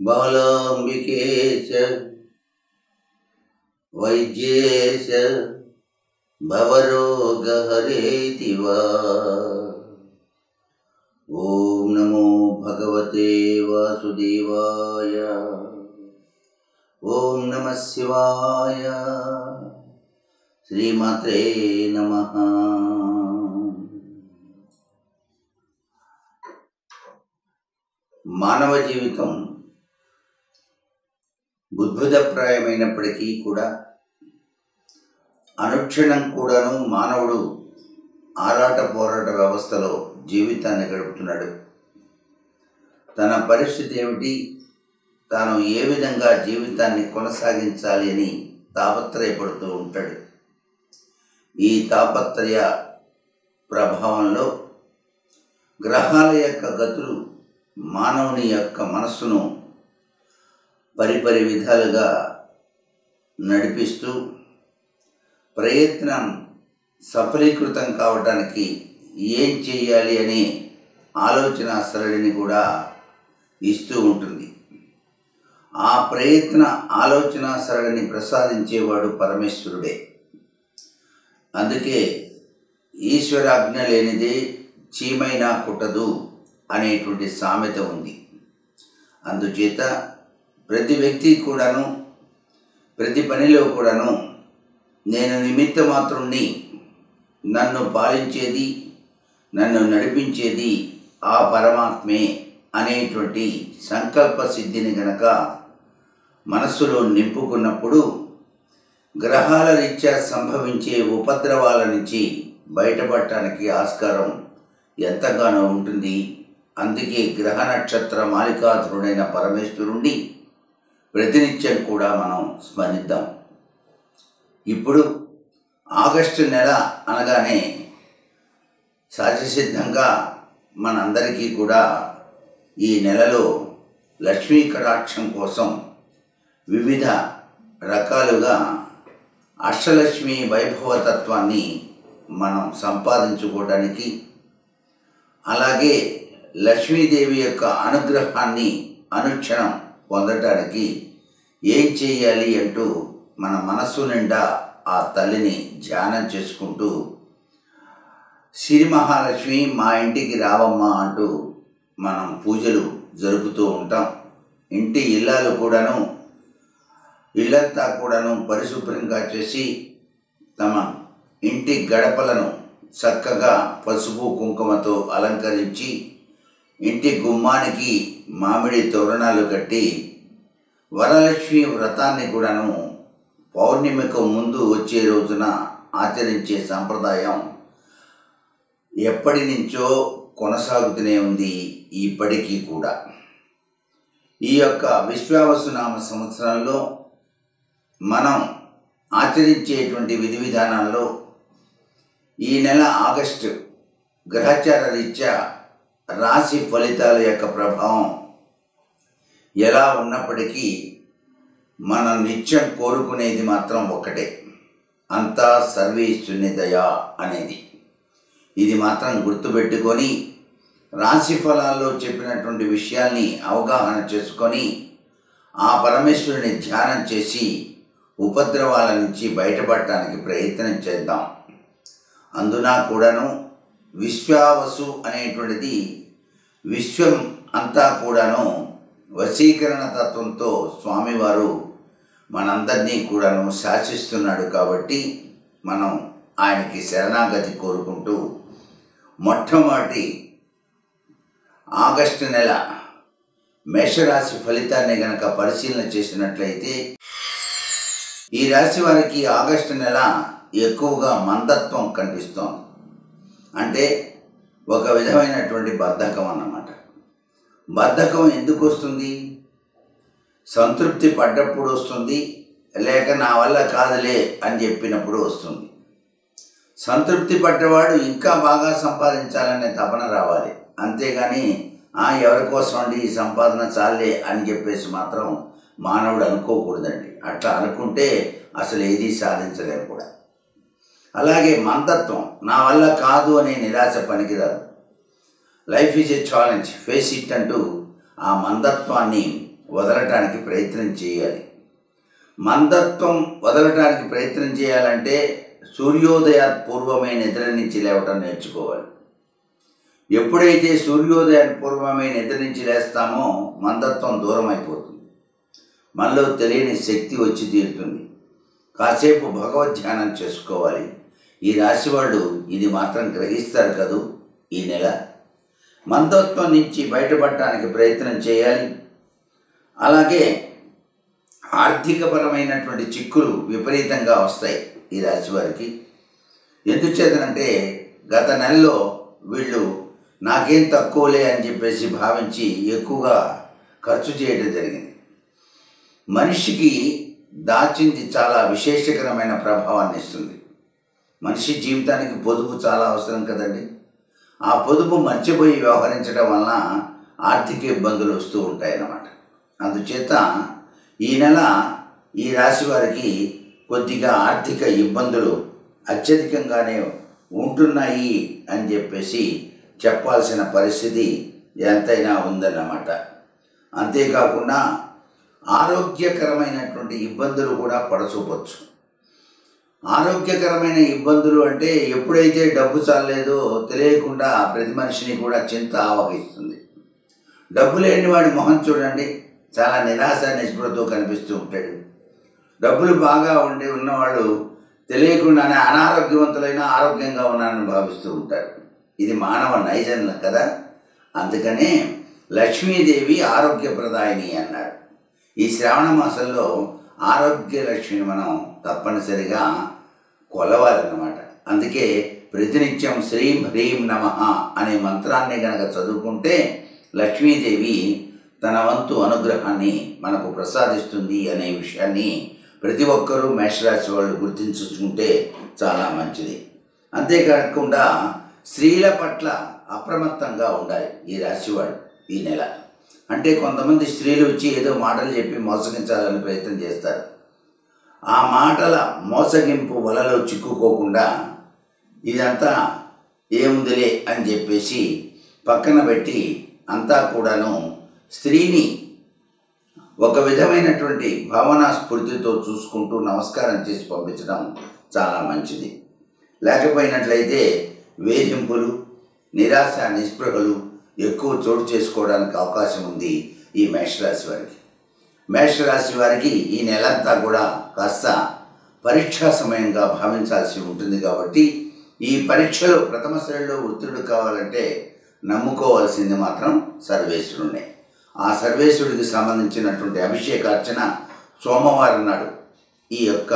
బాలాంబికేశ వైద్యేశ భవరోగహరేతి వా. ఓం నమో భగవతే వాసుదేవాయ. ఓం నమః శివాయ. శ్రీమాత్రే నమః. మానవ జీవితం బుద్భుతప్రాయమైనప్పటికీ కూడా అనుక్షణం కూడాను మానవుడు ఆరాట పోరాట వ్యవస్థలో జీవితాన్ని గడుపుతున్నాడు. తన పరిస్థితి ఏమిటి, తాను ఏ విధంగా జీవితాన్ని కొనసాగించాలి అని తాపత్రయపడుతూ ఉంటాడు. ఈ తాపత్రయ ప్రభావంలో గ్రహాల యొక్క గతులు మానవుని యొక్క మనస్సును పరిపరి విధాలుగా నడిపిస్తూ ప్రయత్నం సఫలీకృతం కావటానికి ఏం చేయాలి అనే ఆలోచన సరళిని కూడా ఇస్తూ ఉంటుంది. ఆ ప్రయత్న ఆలోచన సరళిని ప్రసాదించేవాడు పరమేశ్వరుడే. అందుకే ఈశ్వరాజ్ఞ లేనిదే చీమైనా కుట్టదు అనేటువంటి సామెత ఉంది. అందుచేత ప్రతి వ్యక్తి కూడాను ప్రతి పనిలో కూడాను నేను నిమిత్త మాత్రుణ్ణి, నన్ను పాలించేది నన్ను నడిపించేది ఆ పరమాత్మే అనేటువంటి సంకల్ప సిద్ధిని గనక మనస్సులో నింపుకున్నప్పుడు గ్రహాల రీత్యా సంభవించే ఉపద్రవాల నుంచి బయటపడటానికి ఆస్కారం ఎంతగానో ఉంటుంది. అందుకే గ్రహ నక్షత్ర మాలికాధరుడైన పరమేశ్వరుణ్ణి ప్రతినిత్యం కూడా మనం స్మరిద్దాం. ఇప్పుడు ఆగస్టు నెల అనగానే సహజసిద్ధంగా మనందరికీ కూడా ఈ నెలలో లక్ష్మీ కటాక్షం కోసం వివిధ రకాలుగా అష్టలక్ష్మి వైభవతత్వాన్ని మనం సంపాదించుకోవడానికి, అలాగే లక్ష్మీదేవి యొక్క అనుగ్రహాన్ని అనుక్షణం పొందటానికి ఏం చేయాలి అంటూ మన మనస్సు నిండా ఆ తల్లిని ధ్యానం చేసుకుంటూ శ్రీ మహాలక్ష్మి మా ఇంటికి రావమ్మా అంటూ మనం పూజలు జరుపుతూ ఉంటాం. ఇంటి ఇల్లాలు కూడాను ఇల్లంతా కూడాను పరిశుభ్రంగా చేసి తమ ఇంటి గడపలను చక్కగా పసుపు కుంకుమతో అలంకరించి ఇంటి గుమ్మానికి మామిడి తోరణాలు కట్టి వరలక్ష్మి వ్రతాన్ని కూడాను పౌర్ణమికు ముందు వచ్చే రోజున ఆచరించే సంప్రదాయం ఎప్పటి నుంచో కొనసాగుతూనే ఉంది, ఇప్పటికీ కూడా. ఈ యొక్క విశ్వావసునామ సంవత్సరంలో మనం ఆచరించేటువంటి విధి విధానాల్లో ఈ నెల ఆగస్టు గ్రహచార రీత్యా రాశి ఫలితాల యొక్క ప్రభావం ఎలా ఉన్నప్పటికీ మనం నిత్యం కోరుకునేది మాత్రం ఒకటే, అంతా సర్వేశ్వరుని దయ అనేది. ఇది మాత్రం గుర్తుపెట్టుకొని రాశి ఫలాల్లో చెప్పినటువంటి విషయాల్ని అవగాహన చేసుకొని ఆ పరమేశ్వరుని ధ్యానం చేసి ఉపద్రవాల నుంచి బయటపడటానికి ప్రయత్నం చేద్దాం. అందున కూడాను విశ్వావసు అనేటువంటిది విశ్వం అంతా కూడాను వశీకరణ తత్వంతో స్వామివారు మనందరినీ కూడాను శాసిస్తున్నాడు. కాబట్టి మనం ఆయనకి శరణాగతి కోరుకుంటూ మొట్టమొదటి ఆగస్టు నెల మేషరాశి ఫలితాన్ని గనక పరిశీలన చేసినట్లయితే ఈ రాశి వారికి ఆగస్టు నెల ఎక్కువగా మందత్వం కనిపిస్తోంది. అంటే ఒక విధమైనటువంటి బద్ధకం అన్నమాట. బద్ధకం ఎందుకు వస్తుంది? సంతృప్తి పడ్డప్పుడు వస్తుంది, లేక నా వల్ల కాదులే అని చెప్పినప్పుడు వస్తుంది. సంతృప్తి పడ్డవాడు ఇంకా బాగా సంపాదించాలనే తపన రావాలి, అంతేగాని ఎవరి కోసం అండి ఈ సంపాదన చాలే అని చెప్పేసి మాత్రం మానవుడు అనుకోకూడదండి. అట్లా అనుకుంటే అసలు ఏదీ సాధించలేరు కూడా. అలాగే మందత్వం, నా వల్ల కాదు అనే నిరాశ పనికిరాదు. Life is a challenge, face it అంటూ ఆ మందత్వాన్ని వదలటానికి ప్రయత్నం చేయాలి. మందత్వం వదలటానికి ప్రయత్నం చేయాలంటే సూర్యోదయాత్పూర్వమే నిద్ర నుంచి లేవటం నేర్చుకోవాలి. ఎప్పుడైతే సూర్యోదయాత్పూర్వమే నిద్ర నుంచి లేస్తామో మందత్వం దూరం అయిపోతుంది. మనలో తెలియని శక్తి వచ్చి తీరుతుంది. కాసేపు భగవద్ధ్యానం చేసుకోవాలి. ఈ రాశి వాళ్ళు ఇది మాత్రం గ్రహిస్తారు కదూ. ఈ నెల మందత్వం నుంచి బయటపడటానికి ప్రయత్నం చేయాలి. అలాగే ఆర్థికపరమైనటువంటి చిక్కులు విపరీతంగా వస్తాయి ఈ రాశి వారికి. ఎందుచేతనంటే గత నెలలో వీళ్ళు నాకేం తక్కువలే అని చెప్పేసి భావించి ఎక్కువగా ఖర్చు చేయడం జరిగింది. మనిషికి దాచింది చాలా విశేషకరమైన ప్రభావాన్ని ఇస్తుంది. మనిషి జీవితానికి పొదుపు చాలా అవసరం కదండి. ఆ పొదుపు మర్చిపోయి వ్యవహరించడం వలన ఆర్థిక ఇబ్బందులు వస్తూ ఉంటాయన్నమాట. అందుచేత ఈ నెల ఈ రాశి వారికి కొద్దిగా ఆర్థిక ఇబ్బందులు అత్యధికంగానే ఉంటున్నాయి అని చెప్పేసి చెప్పాల్సిన పరిస్థితి ఎంతైనా ఉందన్నమాట. అంతేకాకుండా ఆరోగ్యకరమైనటువంటి ఇబ్బందులు కూడా పడచూపచ్చు. ఆరోగ్యకరమైన ఇబ్బందులు అంటే ఎప్పుడైతే డబ్బు చాలేదో తెలియకుండా ప్రతి మనిషిని కూడా చింత ఆవహిస్తుంది. డబ్బు లేని వాడి మొహం చూడండి, చాలా నిరాశ నిస్పృహతో కనిపిస్తూ ఉంటాడు. డబ్బులు బాగా ఉన్నవాళ్ళు తెలియకుండానే అనారోగ్యవంతులైన ఆరోగ్యంగా ఉన్నారని భావిస్తూ ఉంటారు. ఇది మానవ నైజం కదా. అందుకనే లక్ష్మీదేవి ఆరోగ్యప్రదాయిని అన్నారు. ఈ శ్రావణ మాసంలో ఆరోగ్య లక్ష్మిని మనం తప్పనిసరిగా కొలవాలన్నమాట. అందుకే ప్రతినిత్యం శ్రీం హ్రీం నమః అనే మంత్రాన్ని గనక చదువుకుంటే లక్ష్మీదేవి తన వంతు అనుగ్రహాన్ని మనకు ప్రసాదిస్తుంది అనే విషయాన్ని ప్రతి ఒక్కరూ మేషరాశి వాళ్ళు గుర్తించుకుంటే చాలా మంచిది. అంతేకాకుండా స్త్రీల పట్ల అప్రమత్తంగా ఉండాలి ఈ రాశివాడు ఈ నెల. అంటే కొంతమంది స్త్రీలు వచ్చి ఏదో మాటలు చెప్పి మోసగించాలని ప్రయత్నం చేస్తారు. ఆ మాటల మోసగింపు వలలో చిక్కుకోకుండా ఇదంతా ఏముందిలే అని చెప్పేసి పక్కన పెట్టి అంతా కూడాను స్త్రీని ఒక విధమైనటువంటి భావనా స్ఫూర్తితో చూసుకుంటూ నమస్కారం చేసి పంపించడం చాలా మంచిది. లేకపోయినట్లయితే వేధింపులు, నిరాశ నిస్పృహలు ఎక్కువ చోటు చేసుకోవడానికి అవకాశం ఉంది ఈ మేషరాశి వారికి. మేషరాశి వారికి ఈ నెలంతా కూడా కాస్త పరీక్షా సమయంగా భావించాల్సి ఉంటుంది. కాబట్టి ఈ పరీక్షలో ప్రథమ శ్రేణిలో ఉత్తీర్ణుడు కావాలంటే నమ్ముకోవాల్సింది మాత్రం సర్వేశ్వరుడే. ఆ సర్వేశ్వరుడికి సంబంధించినటువంటి అభిషేకార్చన సోమవారం నాడు ఈ యొక్క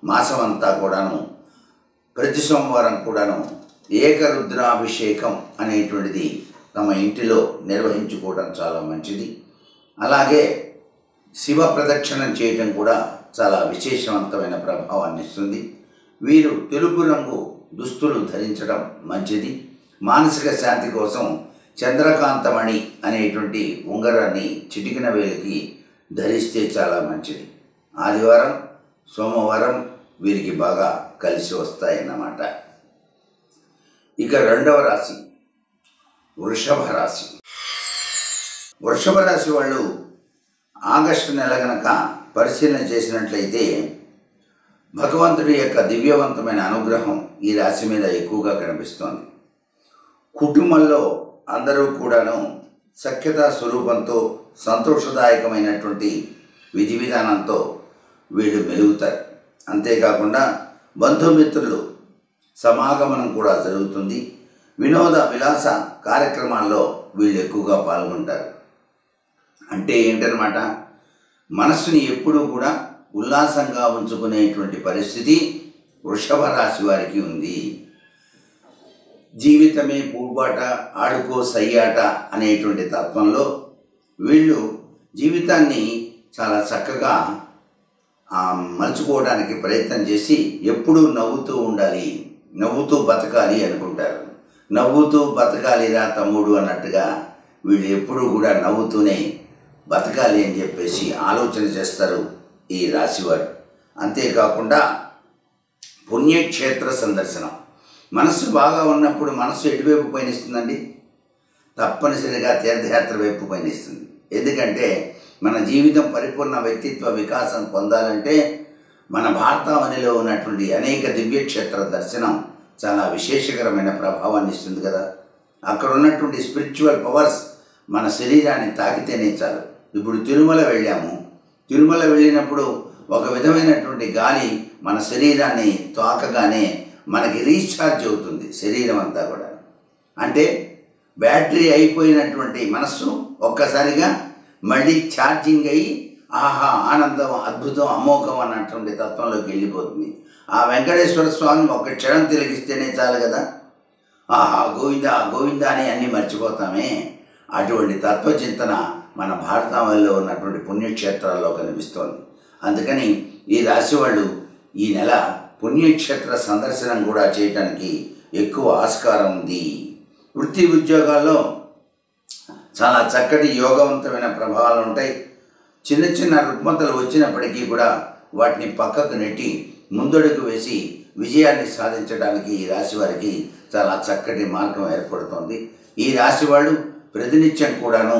మాసం అంతా కూడాను ప్రతి సోమవారం కూడాను ఏకరుద్రాభిషేకం అనేటువంటిది తమ ఇంటిలో నిర్వహించుకోవడం చాలా మంచిది. అలాగే శివ ప్రదక్షిణం చేయటం కూడా చాలా విశేషవంతమైన ప్రభావాన్ని ఇస్తుంది. వీరు తెలుపు రంగు దుస్తులు ధరించడం మంచిది. మానసిక శాంతి కోసం చంద్రకాంతమణి అనేటువంటి ఉంగరాన్ని చిటికిన వేలికి ధరిస్తే చాలా మంచిది. ఆదివారం, సోమవారం వీరికి బాగా కలిసి వస్తాయన్నమాట. ఇక రెండవ రాశి వృషభ రాశి. వృషభ రాశి వాళ్ళు ఆగస్టు నెల గనక పరిశీలన చేసినట్లయితే భగవంతుడి యొక్క దివ్యవంతమైన అనుగ్రహం ఈ రాశి మీద ఎక్కువగా కనిపిస్తోంది. కుటుంబంలో అందరూ కూడాను సఖ్యతా స్వరూపంతో సంతోషదాయకమైనటువంటి విధి విధానంతో వీళ్ళు మెలుగుతారు. అంతేకాకుండా బంధుమిత్రులు సమాగమనం కూడా జరుగుతుంది. వినోద విలాస కార్యక్రమాల్లో వీళ్ళు ఎక్కువగా పాల్గొంటారు. అంటే ఏంటన్నమాట, మనస్సుని ఎప్పుడూ కూడా ఉల్లాసంగా ఉంచుకునేటువంటి పరిస్థితి వృషభ రాశి వారికి ఉంది. జీవితమే పూబాట ఆడుకో సయ్యాట అనేటువంటి తత్వంలో వీళ్ళు జీవితాన్ని చాలా చక్కగా మలుచుకోవడానికి ప్రయత్నం చేసి ఎప్పుడూ నవ్వుతూ ఉండాలి, నవ్వుతూ బతకాలి అనుకుంటారు. నవ్వుతూ బతకాలిరా తమ్ముడు అన్నట్టుగా వీళ్ళు ఎప్పుడూ కూడా నవ్వుతూనే బతకాలి అని చెప్పేసి ఆలోచన చేస్తారు ఈ రాశివారు. అంతేకాకుండా పుణ్యక్షేత్ర సందర్శనం. మనస్సు బాగా ఉన్నప్పుడు మనస్సు ఎటువైపు పయనిస్తుందండి? తప్పనిసరిగా తీర్థయాత్ర వైపు పయనిస్తుంది. ఎందుకంటే మన జీవితం పరిపూర్ణ వ్యక్తిత్వ వికాసం పొందాలంటే మన భారతావనిలో ఉన్నటువంటి అనేక దివ్యక్షేత్ర దర్శనం చాలా విశేషకరమైన ప్రభావాన్ని ఇస్తుంది కదా. అక్కడ ఉన్నటువంటి స్పిరిచువల్ పవర్స్ మన శరీరాన్ని తాకితేనే చాలు. ఇప్పుడు తిరుమల వెళ్ళాము. తిరుమల వెళ్ళినప్పుడు ఒక విధమైనటువంటి గాలి మన శరీరాన్ని తాకగానే మనకి రీఛార్జ్ అవుతుంది శరీరం అంతా కూడా. అంటే బ్యాటరీ అయిపోయినటువంటి మనస్సు ఒక్కసారిగా మళ్ళీ ఛార్జింగ్ అయ్యి ఆహా ఆనందం అద్భుతం అమోఘం అన్నటువంటి తత్వంలోకి వెళ్ళిపోతుంది. ఆ వెంకటేశ్వర స్వామిని ఒక్క క్షణం తిలకిస్తేనే చాలు కదా, ఆహా గోవిందా గోవిందా అని అన్నీ మర్చిపోతామే. అటువంటి తత్వచింతన మన భారతావనిలో ఉన్నటువంటి పుణ్యక్షేత్రాల్లో కనిపిస్తోంది. అందుకని ఈ రాశి వాళ్ళు ఈ నెల పుణ్యక్షేత్ర సందర్శనం కూడా చేయటానికి ఎక్కువ ఆస్కారం ఉంది. వృత్తి ఉద్యోగాల్లో చాలా చక్కటి యోగవంతమైన ప్రభావాలు ఉంటాయి. చిన్న చిన్న రుగ్మతలు వచ్చినప్పటికీ కూడా వాటిని పక్కకు నెట్టి ముందడుగు వేసి విజయాన్ని సాధించడానికి ఈ రాశి వారికి చాలా చక్కటి మార్గం ఏర్పడుతుంది. ఈ రాశి వాళ్ళు ప్రతినిత్యం కూడాను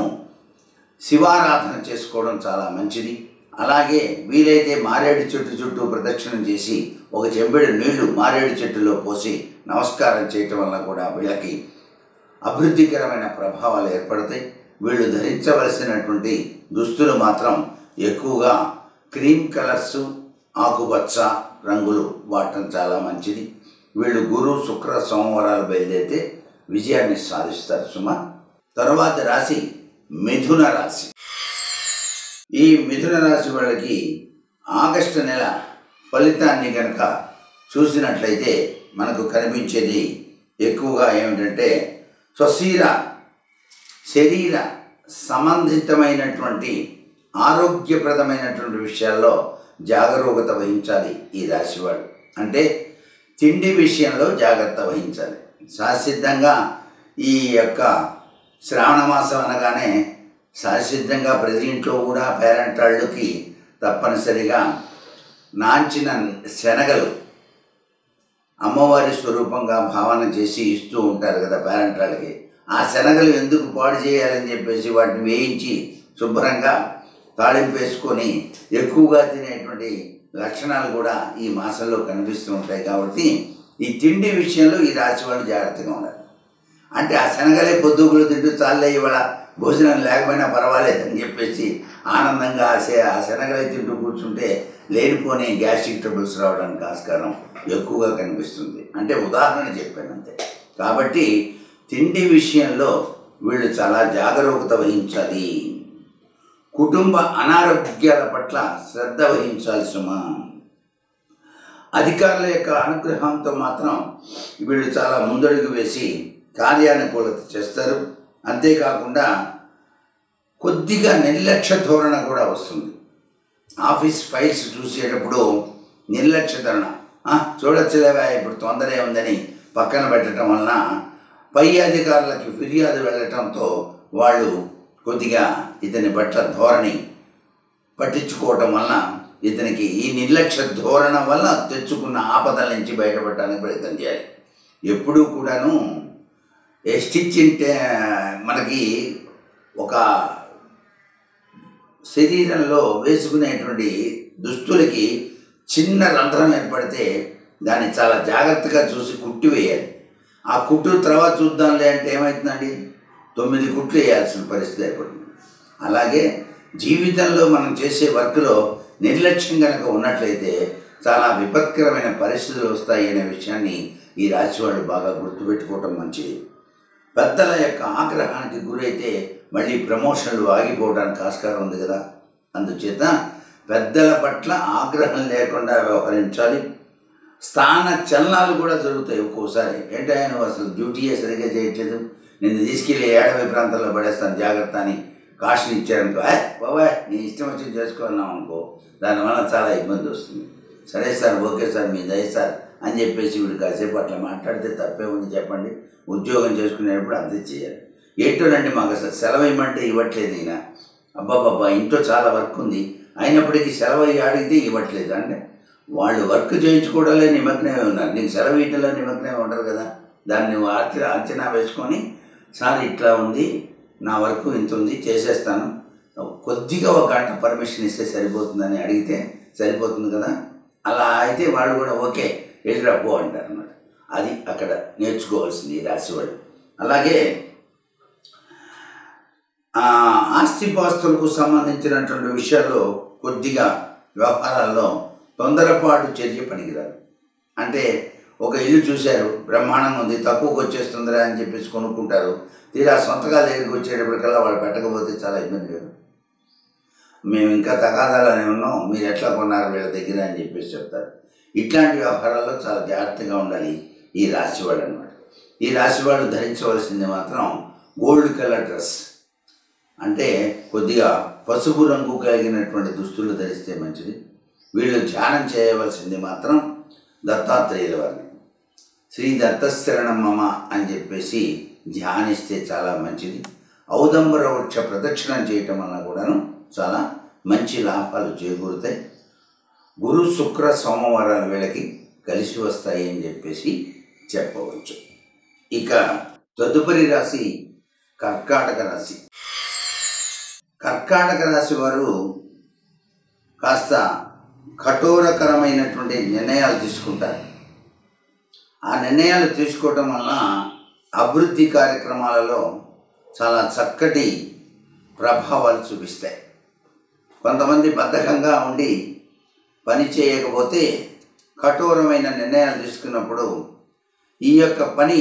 శివారాధన చేసుకోవడం చాలా మంచిది. అలాగే వీలైతే మారేడు చెట్టు చుట్టూ ప్రదక్షిణం చేసి ఒక చెంబెడు నీళ్లు మారేడు చెట్టులో పోసి నమస్కారం చేయటం వల్ల కూడా వీళ్ళకి అభివృద్ధికరమైన ప్రభావాలు ఏర్పడతాయి. వీళ్ళు ధరించవలసినటువంటి దుస్తులు మాత్రం ఎక్కువగా క్రీమ్ కలర్సు, ఆకుపచ్చ రంగులు వాడటం చాలా మంచిది. వీళ్ళు గురు శుక్ర సోమవారాలు బయలుదేరితే విజయాన్ని సాధిస్తారు సుమ. తరువాత రాశి మిథున రాశి. ఈ మిథున రాశి వాళ్ళకి ఆగస్టు నెల ఫలితాన్ని కనుక చూసినట్లయితే మనకు కనిపించేది ఎక్కువగా ఏమిటంటే స్వశీర శరీర సంబంధితమైనటువంటి ఆరోగ్యప్రదమైనటువంటి విషయాల్లో జాగరూకత వహించాలి ఈ రాశివాడు. అంటే తిండి విషయంలో జాగ్రత్త వహించాలి. సహసిద్ధంగా ఈ యొక్క శ్రావణ మాసం అనగానే సహసిద్ధంగా ప్రతి ఇంట్లో కూడా పేరెంటాళ్ళకి తప్పనిసరిగా నాంచిన శనగలు అమ్మవారి స్వరూపంగా భావన చేసి ఇస్తూ ఉంటారు కదా పేరెంటాళ్ళకి. ఆ శనగలు ఎందుకు పాడు చేయాలని చెప్పేసి వాటిని వేయించి శుభ్రంగా తాళింపు వేసుకొని ఎక్కువగా తినేటువంటి లక్షణాలు కూడా ఈ మాసంలో కనిపిస్తూ ఉంటాయి. కాబట్టి ఈ తిండి విషయంలో ఈ రాశి వాళ్ళు జాగ్రత్తగా ఉండాలి. అంటే ఆ శనగలే పొద్దుగులు తింటూ చాలే ఇవాళ భోజనం లేకపోయినా పర్వాలేదని చెప్పేసి ఆనందంగా ఆ శనగలే తింటూ కూర్చుంటే లేనిపోని గ్యాస్ట్రిక్ ట్రబుల్స్ రావడానికి ఆస్కారం ఎక్కువగా కనిపిస్తుంది. అంటే ఉదాహరణ చెప్పాను అంతే. కాబట్టి తిండి విషయంలో వీళ్ళు చాలా జాగరూకత వహించాలి. కుటుంబ అనారోగ్యాల పట్ల శ్రద్ధ వహించాలి సుమా. అధికారుల యొక్క అనుగ్రహంతో మాత్రం వీళ్ళు చాలా ముందడుగు వేసి కార్యానుకూలత చేస్తారు. అంతేకాకుండా కొద్దిగా నిర్లక్ష్య ధోరణ కూడా వస్తుంది. ఆఫీస్ ఫైల్స్ చూసేటప్పుడు నిర్లక్ష్య ధోరణ, చూడొచ్చులేవా ఇప్పుడు తొందరే ఉందని పక్కన పెట్టడం వలన పై అధికారులకి ఫిర్యాదు వెళ్ళటంతో వాళ్ళు కొద్దిగా ఇతని పట్ల ధోరణి పట్టించుకోవటం వలన ఇతనికి ఈ నిర్లక్ష్య ధోరణ వల్ల తెచ్చుకున్న ఆపదల నుంచి బయటపడటానికి ప్రయత్నం చేయాలి. ఎప్పుడూ కూడాను మనకి ఒక శరీరంలో వేసుకునేటువంటి దుస్తులకి చిన్న రంధ్రం ఏర్పడితే దాన్ని చాలా జాగ్రత్తగా చూసి కుట్టి వేయాలి. ఆ కుట్టు తర్వాత చూద్దాంలే అంటే ఏమవుతుందండి, 9 కుట్లు వేయాల్సిన పరిస్థితి ఏర్పడుతుంది. అలాగే జీవితంలో మనం చేసే వర్క్లో నిర్లక్ష్యం కనుక ఉన్నట్లయితే చాలా విపత్కరమైన పరిస్థితులు వస్తాయి అనే విషయాన్ని ఈ రాశి వాళ్ళు బాగా గుర్తుపెట్టుకోవటం మంచిది. పెద్దల యొక్క ఆగ్రహానికి గురైతే మళ్ళీ ప్రమోషన్లు ఆగిపోవడానికి ఆస్కారం ఉంది కదా. అందుచేత పెద్దల పట్ల ఆగ్రహం లేకుండా వ్యవహరించాలి. స్థాన చలనాలు కూడా జరుగుతాయి ఒక్కోసారి. ఏంటో నువ్వు అసలు డ్యూటీయే సరిగ్గా చేయట్లేదు, నిన్ను తీసుకెళ్ళి ఏడవి ప్రాంతాల్లో పడేస్తాను జాగ్రత్త అని కాషన్ ఇచ్చారనుకో, బాబాయ్ నీ ఇష్టం వచ్చి చేసుకున్నాం అనుకో, దానివల్ల చాలా ఇబ్బంది వస్తుంది. సరే సార్, ఓకే సార్, మీ దయ సార్ అని చెప్పేసి వీడు కాసేపు అట్లా మాట్లాడితే తప్పే ఉంది చెప్పండి. ఉద్యోగం చేసుకునేటప్పుడు అంతే చేయాలి. ఏంటోనండి మాకు అసలు సెలవు ఇవ్వమంటే ఇవ్వట్లేదు ఈయన, అబ్బాబాబా ఇంట్లో చాలా వర్క్ ఉంది అయినప్పటికీ సెలవు అడిగితే ఇవ్వట్లేదు. అంటే వాళ్ళు వర్క్ చేయించుకోవడంలో నిమగ్నమే ఉన్నారు, నీకు సెలవు ఇవ్వడంలో నిమగ్నమే ఉండరు కదా. దాన్ని అంచనా వేసుకొని సార్ ఇట్లా ఉంది, నా వర్క్ ఇంత ఉంది చేసేస్తాను, కొద్దిగా ఒక గంట పర్మిషన్ ఇస్తే సరిపోతుందని అడిగితే సరిపోతుంది కదా, అలా అయితే వాళ్ళు కూడా ఓకే వెళ్ళిరా పో అంటారు అన్నమాట. అది అక్కడ నేర్చుకోవాల్సింది ఈ రాశి వాళ్ళు. అలాగే ఆస్తిపాస్తులకు సంబంధించినటువంటి విషయాల్లో కొద్దిగా వ్యవహారాల్లో తొందరపాటు చర్య పనికిరాదు. అంటే ఒక ఇల్లు చూశారు, బ్రహ్మాండంగా ఉంది, తక్కువకి వచ్చేస్తుందిరా అని చెప్పేసి కొనుక్కుంటారు. తీరా సొంతగా దగ్గరికి వచ్చేటప్పటికల్లా వాళ్ళు పెట్టకపోతే చాలా ఇబ్బంది కదా. మేము ఇంకా తగాదాలనే ఉన్నాం, మీరు ఎట్లా కొన్నారు వీళ్ళ దగ్గర అని చెప్పేసి చెప్తారు. ఇట్లాంటి వ్యవహారాల్లో చాలా జాగ్రత్తగా ఉండాలి ఈ రాశి వాళ్ళు అన్నమాట. ఈ రాశి వాళ్ళు ధరించవలసింది మాత్రం గోల్డ్ కలర్ డ్రెస్, అంటే కొద్దిగా పసుపు రంగు కలిగినటువంటి దుస్తులు ధరిస్తే మంచిది. వీళ్ళు ధ్యానం చేయవలసింది మాత్రం దత్తాత్రేయుల వారిని. శ్రీ దత్తశరణం మమ అని చెప్పేసి ధ్యానిస్తే చాలా మంచిది. ఔదంబర వృక్ష ప్రదక్షిణం చేయటం వల్ల కూడాను చాలా మంచి లాభాలు చేకూరుతాయి. గురు శుక్ర సోమవారాలు వీళ్ళకి కలిసి వస్తాయి అని చెప్పేసి చెప్పవచ్చు. ఇక తదుపరి రాశి కర్కాటక రాశి. కర్కాటక రాశి వారు కాస్త కఠోరకరమైనటువంటి నిర్ణయాలు తీసుకుంటారు. ఆ నిర్ణయాలు తీసుకోవటం వలన అభివృద్ధి కార్యక్రమాలలో చాలా చక్కటి ప్రభావాలు చూపిస్తాయి. కొంతమంది బద్ధకంగా ఉండి పని చేయకపోతే కఠోరమైన నిర్ణయాలు తీసుకున్నప్పుడు ఈ యొక్క పని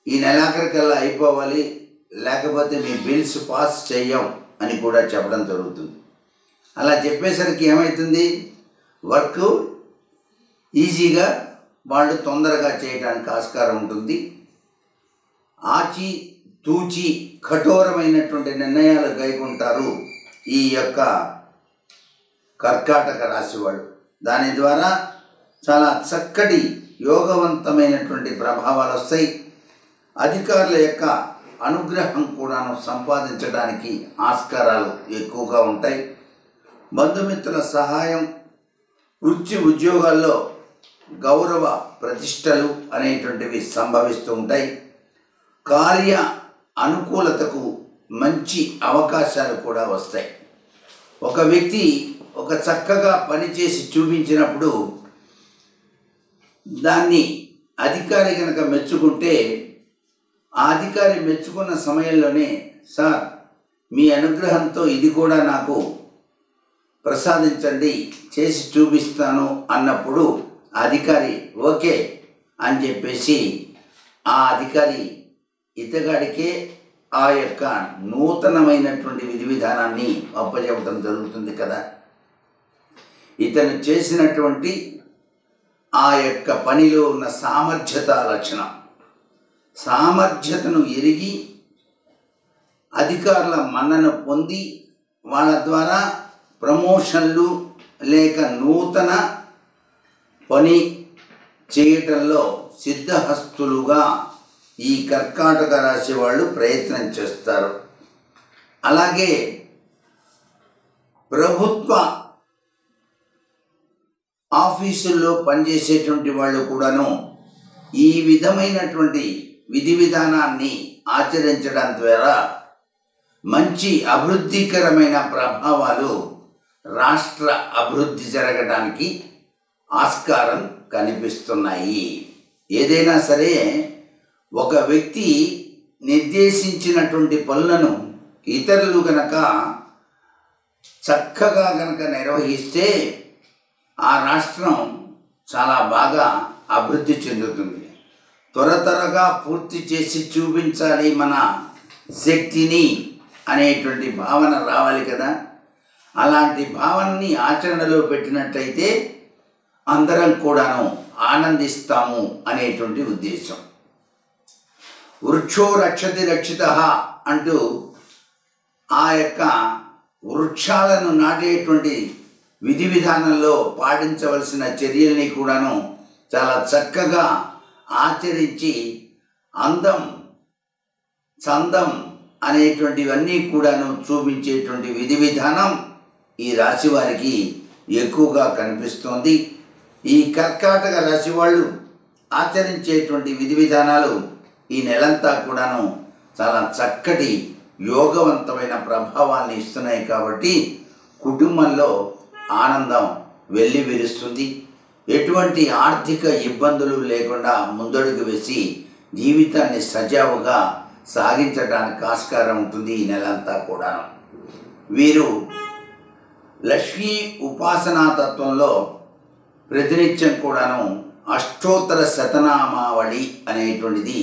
ఈ నెలాఖరికల్లా అయిపోవాలి, లేకపోతే మీ బిల్స్ పాస్ చేయం అని కూడా చెప్పడం జరుగుతుంది. అలా చెప్పేసరికి ఏమవుతుంది, వర్క్ ఈజీగా వాళ్ళు తొందరగా చేయడానికి ఆస్కారం ఉంటుంది. ఆచి తూచి కఠోరమైనటువంటి నిర్ణయాలు కైకుంటారు ఈ యొక్క కర్కాటక రాశి వాళ్ళు. దాని ద్వారా చాలా చక్కటి యోగవంతమైనటువంటి ప్రభావాలు వస్తాయి. అధికారుల యొక్క అనుగ్రహం కూడాను సంపాదించడానికి ఆస్కారాలు ఎక్కువగా ఉంటాయి. బంధుమిత్రుల సహాయం, వృత్తి ఉద్యోగాల్లో గౌరవ ప్రతిష్టలు అనేటువంటివి సంభవిస్తూ ఉంటాయి. కార్య అనుకూలతకు మంచి అవకాశాలు కూడా వస్తాయి. ఒక వ్యక్తి ఒక చక్కగా పనిచేసి చూపించినప్పుడు దాన్ని అధికారి కనుక మెచ్చుకుంటే ఆ అధికారి మెచ్చుకున్న సమయంలోనే, సార్ మీ అనుగ్రహంతో ఇది కూడా నాకు ప్రసాదించండి, చేసి చూపిస్తాను అన్నప్పుడు అధికారి ఓకే అని చెప్పేసి ఆ అధికారి ఇతగాడికే ఆ యొక్క నూతనమైనటువంటి విధి విధానాన్ని అప్పచెప్పడం జరుగుతుంది కదా. ఇతను చేసినటువంటి ఆ యొక్క పనిలో ఉన్న సామర్థ్యత లక్షణం, సామర్థ్యతను ఎరిగి అధికారుల మన్నన పొంది వాళ్ళ ద్వారా ప్రమోషన్లు లేక నూతన పని చేయటంలో సిద్ధహస్తులుగా ఈ కర్కాటక రాశి వాళ్ళు ప్రయత్నం చేస్తారు. అలాగే ప్రభుత్వ ఆఫీసుల్లో పనిచేసేటువంటి వాళ్ళు కూడాను ఈ విధమైనటువంటి విధి విధానాన్ని ఆచరించడం ద్వారా మంచి అభివృద్ధికరమైన ప్రభావాలు రాష్ట్ర అభివృద్ధి జరగడానికి ఆస్కారం కనిపిస్తున్నాయి. ఏదైనా సరే ఒక వ్యక్తి నిర్దేశించినటువంటి పనులను ఇతరులు గనక చక్కగా గనక నిర్వహిస్తే ఆ రాష్ట్రం చాలా బాగా అభివృద్ధి చెందుతుంది. త్వరగా పూర్తి చేసి చూపించాలి మన శక్తిని అనేటువంటి భావన రావాలి కదా. అలాంటి భావనని ఆచరణలో పెట్టినట్లయితే అందరం కూడాను ఆనందిస్తాము అనేటువంటి ఉద్దేశం. వృక్షో రక్షతి రక్షితః అంటూ ఆ యొక్క వృక్షాలను నాటేటువంటి విధి విధానంలో పాటించవలసిన చర్యల్ని కూడాను చాలా చక్కగా ఆచరించి అందం చందం అనేటువంటివన్నీ కూడాను చూపించేటువంటి విధి విధానం ఈ రాశి వారికి ఎక్కువగా కనిపిస్తోంది. ఈ కర్కాటక రాశి వాళ్ళు ఆచరించేటువంటి విధి విధానాలు ఈ నెలంతా కూడాను చాలా చక్కటి యోగవంతమైన ప్రభావాన్ని ఇస్తున్నాయి కాబట్టి కుటుంబంలో ఆనందం వెల్లివిరుస్తుంది. ఎటువంటి ఆర్థిక ఇబ్బందులు లేకుండా ముందడుగు వేసి జీవితాన్ని సజావుగా సాగించడానికి ఆస్కారం ఉంటుంది ఈ నెలంతా కూడాను. వీరు లక్ష్మీ ఉపాసనా తత్వంలో ప్రతినిత్యం కూడాను అష్టోత్తర శతనామావళి అనేటువంటిది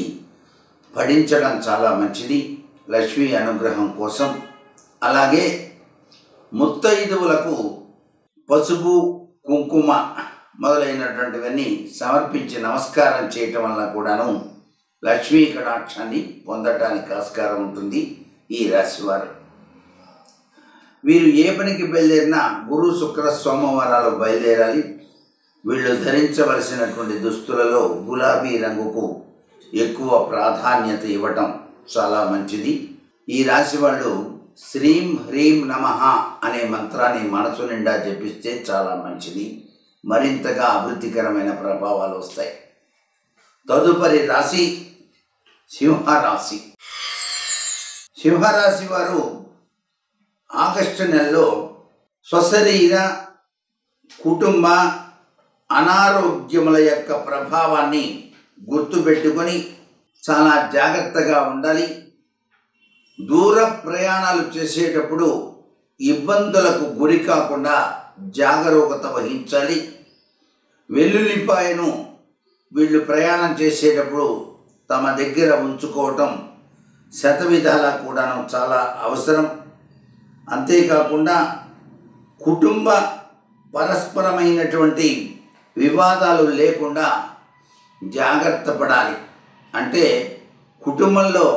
పఠించడం చాలా మంచిది లక్ష్మీ అనుగ్రహం కోసం. అలాగే ముత్తైదువులకు పసుపు కుంకుమ మొదలైనటువంటివన్నీ సమర్పించి నమస్కారం చేయటం వల్ల కూడాను లక్ష్మీ కటాక్షాన్ని పొందటానికి ఆస్కారం ఉంటుంది ఈ రాశివారు. వీరు ఏ పనికి బయలుదేరినా గురు శుక్ర సోమవారాలు బయలుదేరాలి. వీళ్ళు ధరించవలసినటువంటి దుస్తులలో గులాబీ రంగుకు ఎక్కువ ప్రాధాన్యత ఇవ్వటం చాలా మంచిది. ఈ రాశి వాళ్ళు శ్రీం హ్రీం నమః అనే మంత్రాన్ని మనసు నిండా జపిస్తే చాలా మంచిది. మరింతగా అభివృద్ధికరమైన ప్రభావాలు వస్తాయి. తదుపరి రాశి సింహరాశి. సింహరాశి వారు ఆగస్టు నెలలో స్వశరీర కుటుంబ అనారోగ్యముల యొక్క ప్రభావాన్ని గుర్తుపెట్టుకొని చాలా జాగ్రత్తగా ఉండాలి. దూర ప్రయాణాలు చేసేటప్పుడు ఇబ్బందులకు గురి కాకుండా జాగరూకత వహించాలి. వెల్లుల్లిపాయను వీళ్ళు ప్రయాణం చేసేటప్పుడు తమ దగ్గర ఉంచుకోవటం శతవిధాలా కూడాను చాలా అవసరం. అంతేకాకుండా కుటుంబ పరస్పరమైనటువంటి వివాదాలు లేకుండా జాగ్రత్త పడాలి. అంటే కుటుంబంలో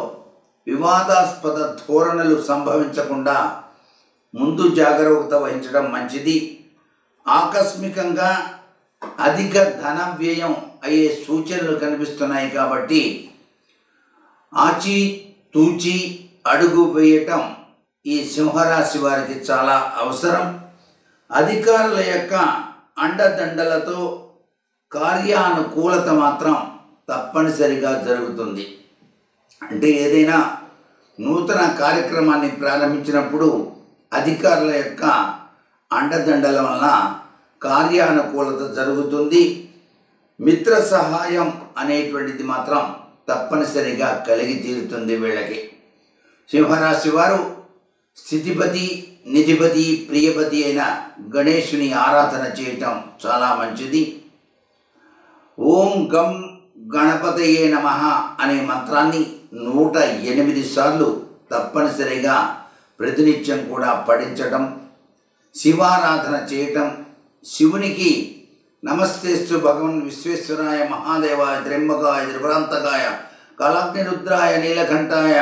వివాదాస్పద ధోరణులు సంభవించకుండా ముందు జాగరూకత వహించడం మంచిది. ఆకస్మికంగా అధిక ధన వ్యయం అయ్యే సూచనలు కనిపిస్తున్నాయి కాబట్టి ఆచి తూచి అడుగు వేయటం ఈ సింహరాశి వారికి చాలా అవసరం. అధికారుల యొక్క అండదండలతో కార్యానుకూలత మాత్రం తప్పనిసరిగా జరుగుతుంది. అంటే ఏదైనా నూతన కార్యక్రమాన్ని ప్రారంభించినప్పుడు అధికారుల యొక్క అండదండల వలన కార్యానుకూలత జరుగుతుంది. మిత్ర సహాయం అనేటువంటిది మాత్రం తప్పనిసరిగా కలిగి తీరుతుంది వీళ్ళకి. సింహరాశి వారు స్థితిపతి నిధిపతి ప్రియపతి అయిన గణేశుని ఆరాధన చేయటం చాలా మంచిది. ఓం గం గణపతయే నమః అనే మంత్రాన్ని 108 సార్లు తప్పనిసరిగా ప్రతినిత్యం కూడా పఠించటం, శివారాధన చేయటం, శివునికి నమస్తేస్తు భగవన్ విశ్వేశ్వరాయ మహాదేవాయ త్ర్యంబకాయ త్రిపురాంతకాయ కాలాగ్నిరుద్రాయ నీలకంఠాయ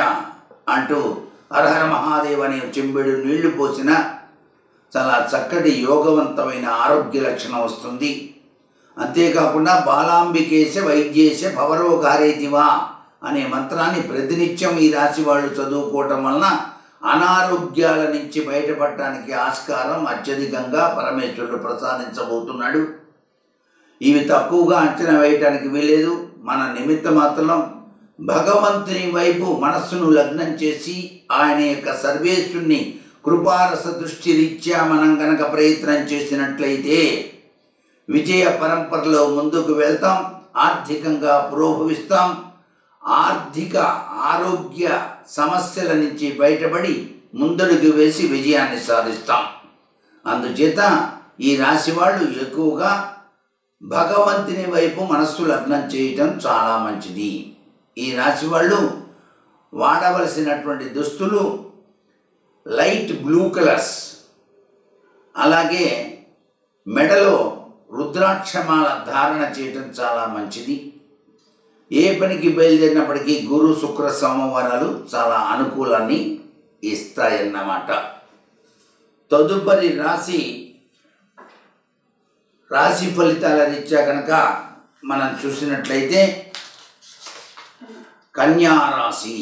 అంటూ హరహర మహాదేవ్ అనే చెంబెడు నీళ్లు పోసిన చాలా చక్కటి యోగవంతమైన ఆరోగ్య లక్షణం వస్తుంది. అంతేకాకుండా బాలాంబికేశ వైద్యేశ భవరోగారేతివా అనే మంత్రాన్ని ప్రతినిత్యం ఈ రాశి వాళ్ళు చదువుకోవటం వలన అనారోగ్యాల నుంచి బయటపడటానికి ఆస్కారం అత్యధికంగా పరమేశ్వరుడు ప్రసాదించబోతున్నాడు. ఇవి తక్కువగా అంచనా వేయటానికి వీలేదు. మన నిమిత్త మాత్రం భగవంతుని వైపు మనస్సును లగ్నం చేసి ఆయన యొక్క సర్వేశ్వరుని కృపారస దృష్టి రీత్యా మనం గనక ప్రయత్నం చేసినట్లయితే విజయ పరంపరలో ముందుకు వెళ్తాం, ఆర్థికంగా పురోభవిస్తాం, ఆర్థిక ఆరోగ్య సమస్యల నుంచి బయటపడి ముందడుగు వేసి విజయాన్ని సాధిస్తాం. అందుచేత ఈ రాశి వాళ్ళు ఎక్కువగా భగవంతుని వైపు మనస్సు లగ్నం చేయటం చాలా మంచిది. ఈ రాశి వాళ్ళు వాడవలసినటువంటి దుస్తులు లైట్ బ్లూ కలర్స్, అలాగే మెడలో రుద్రాక్షమాల ధారణ చేయటం చాలా మంచిది. ఏ పనికి బయలుదేరినప్పటికీ గురు శుక్ర సోమవారాలు చాలా అనుకూలాన్ని ఇస్తాయన్నమాట. తదుపరి రాశి ఫలితాల రీత్యా కనుక మనం చూసినట్లయితే కన్యారాశి.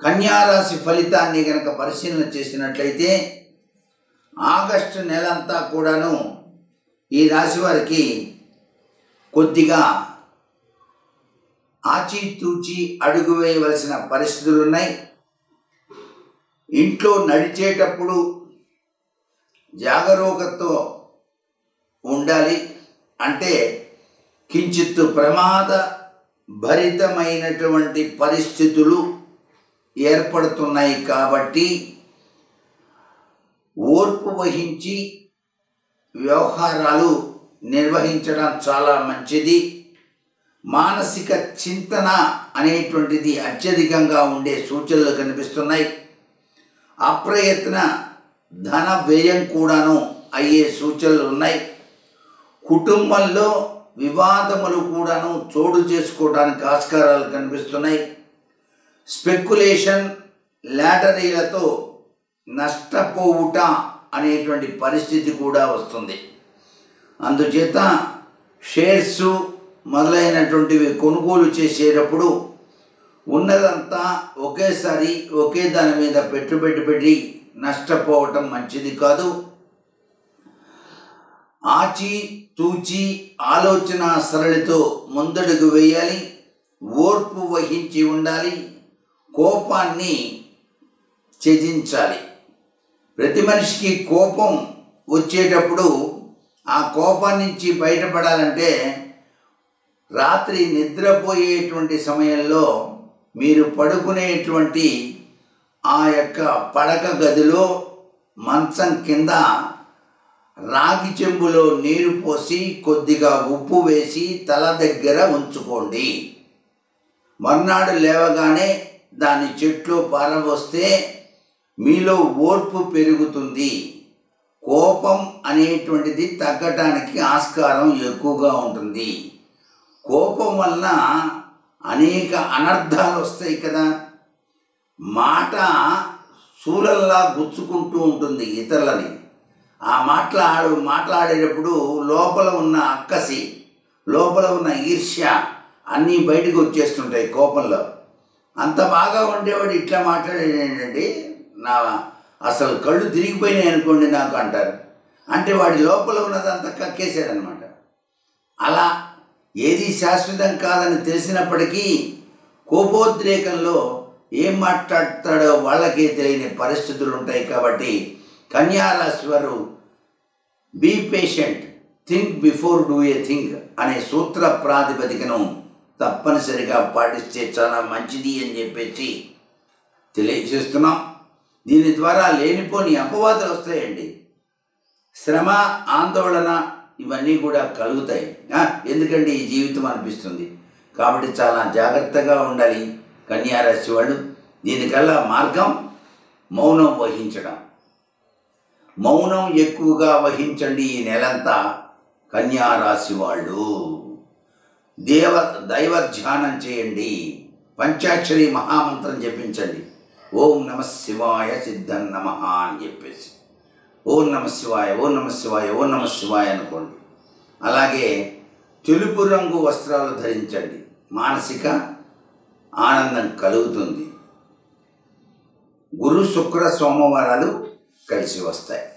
కన్యారాశి ఫలితాన్ని కనుక పరిశీలన చేసినట్లయితే ఆగస్టు నెలంతా కూడాను ఈ రాశి వారికి కొద్దిగా ఆచితూచి అడుగు వేయవలసిన పరిస్థితులు ఉన్నాయి. ఇంట్లో నడిచేటప్పుడు జాగరూకతతో ఉండాలి. అంటే కించిత్తు ప్రమాద భరితమైనటువంటి పరిస్థితులు ఏర్పడుతున్నాయి కాబట్టి ఓర్పు వహించి వ్యవహారాలు నిర్వహించడం చాలా మంచిది. మానసిక చింతన అనేటువంటిది అత్యధికంగా ఉండే సూచనలు కనిపిస్తున్నాయి. అప్రయత్న ధన వ్యయం కూడాను అయ్యే సూచనలు ఉన్నాయి. కుటుంబంలో వివాదములు కూడాను చోటు చేసుకోవడానికి ఆస్కారాలు కనిపిస్తున్నాయి. స్పెక్యులేషన్ లాటరీలతో నష్టపోవుట అనేటువంటి పరిస్థితి కూడా వస్తుంది. అందుచేత షేర్సు మొదలైనటువంటివి కొనుగోలు చేసేటప్పుడు ఉన్నదంతా ఒకేసారి ఒకే దాని మీద పెట్టుబడి పెట్టి నష్టపోవటం మంచిది కాదు. ఆచి తూచి ఆలోచన సరళితో ముందడుగు వేయాలి. ఓర్పు వహించి ఉండాలి. కోపాన్ని త్యజించాలి. ప్రతి మనిషికి కోపం వచ్చేటప్పుడు ఆ కోపం నుంచి బయటపడాలంటే రాత్రి నిద్రపోయేటువంటి సమయంలో మీరు పడుకునేటువంటి ఆ యొక్క పడక గదిలో మంచం కింద రాగి చెంబులో నీరు పోసి కొద్దిగా ఉప్పు వేసి తల దగ్గర ఉంచుకోండి. మర్నాడు లేవగానే దాన్ని చెట్లో పారబోస్తే మీలో ఓర్పు పెరుగుతుంది. కోపం అనేటువంటిది తగ్గటానికి ఆస్కారం ఎక్కువగా ఉంటుంది. కోపం వలన అనేక అనర్థాలు వస్తాయి కదా. మాట శూలల్లా గుచ్చుకుంటూ ఉంటుంది ఇతరులని. ఆ మాట్లాడేటప్పుడు లోపల ఉన్న అక్కసి, లోపల ఉన్న ఈర్ష్య అన్నీ బయటకు వచ్చేస్తుంటాయి కోపంలో. అంత బాగా ఉండేవాడు ఇట్లా మాట్లాడేటండి, నా అసలు కళ్ళు తిరిగిపోయినాయి అనుకోండి నాకు అంటారు. అంటే వాడి లోపల ఉన్నదంతా కక్కేశాడనమాట. అలా ఏది శాశ్వతం కాదని తెలిసినప్పటికీ కోపోద్రేకంలో ఏం మాట్లాడతాడో వాళ్ళకే తెలియని పరిస్థితులు ఉంటాయి. కాబట్టి కన్యారాశి వారు be patient, think before do a thing అనే సూత్ర ప్రాతిపదికను తప్పనిసరిగా పాటిస్తే చాలా మంచిది అని చెప్పేసి తెలియజేస్తున్నాం. దీని ద్వారా లేనిపోని అపవాదాలు వస్తాయండి. శ్రమ, ఆందోళన ఇవన్నీ కూడా కలుగుతాయి. ఎందుకంటే ఈ జీవితం అనిపిస్తుంది. కాబట్టి చాలా జాగ్రత్తగా ఉండాలి కన్యారాశి వాళ్ళు. దీనికల్లా మార్గం మౌనం వహించడం. మౌనం ఎక్కువగా వహించండి ఈ నెలంతా కన్యారాశి వాళ్ళు. దైవ ధ్యానం చేయండి. పంచాక్షరి మహామంత్రం జపించండి. ఓం నమ శివాయ సిద్ధం నమ అని చెప్పేసి ఓం నమ శివాయ, ఓం నమ శివాయ, ఓం నమ శివాయ అనుకోండి. అలాగే తెలుపు రంగు వస్త్రాలు ధరించండి. మానసిక ఆనందం కలుగుతుంది. గురు, శుక్ర, సోమవారాలు కలిసి వస్తాయి.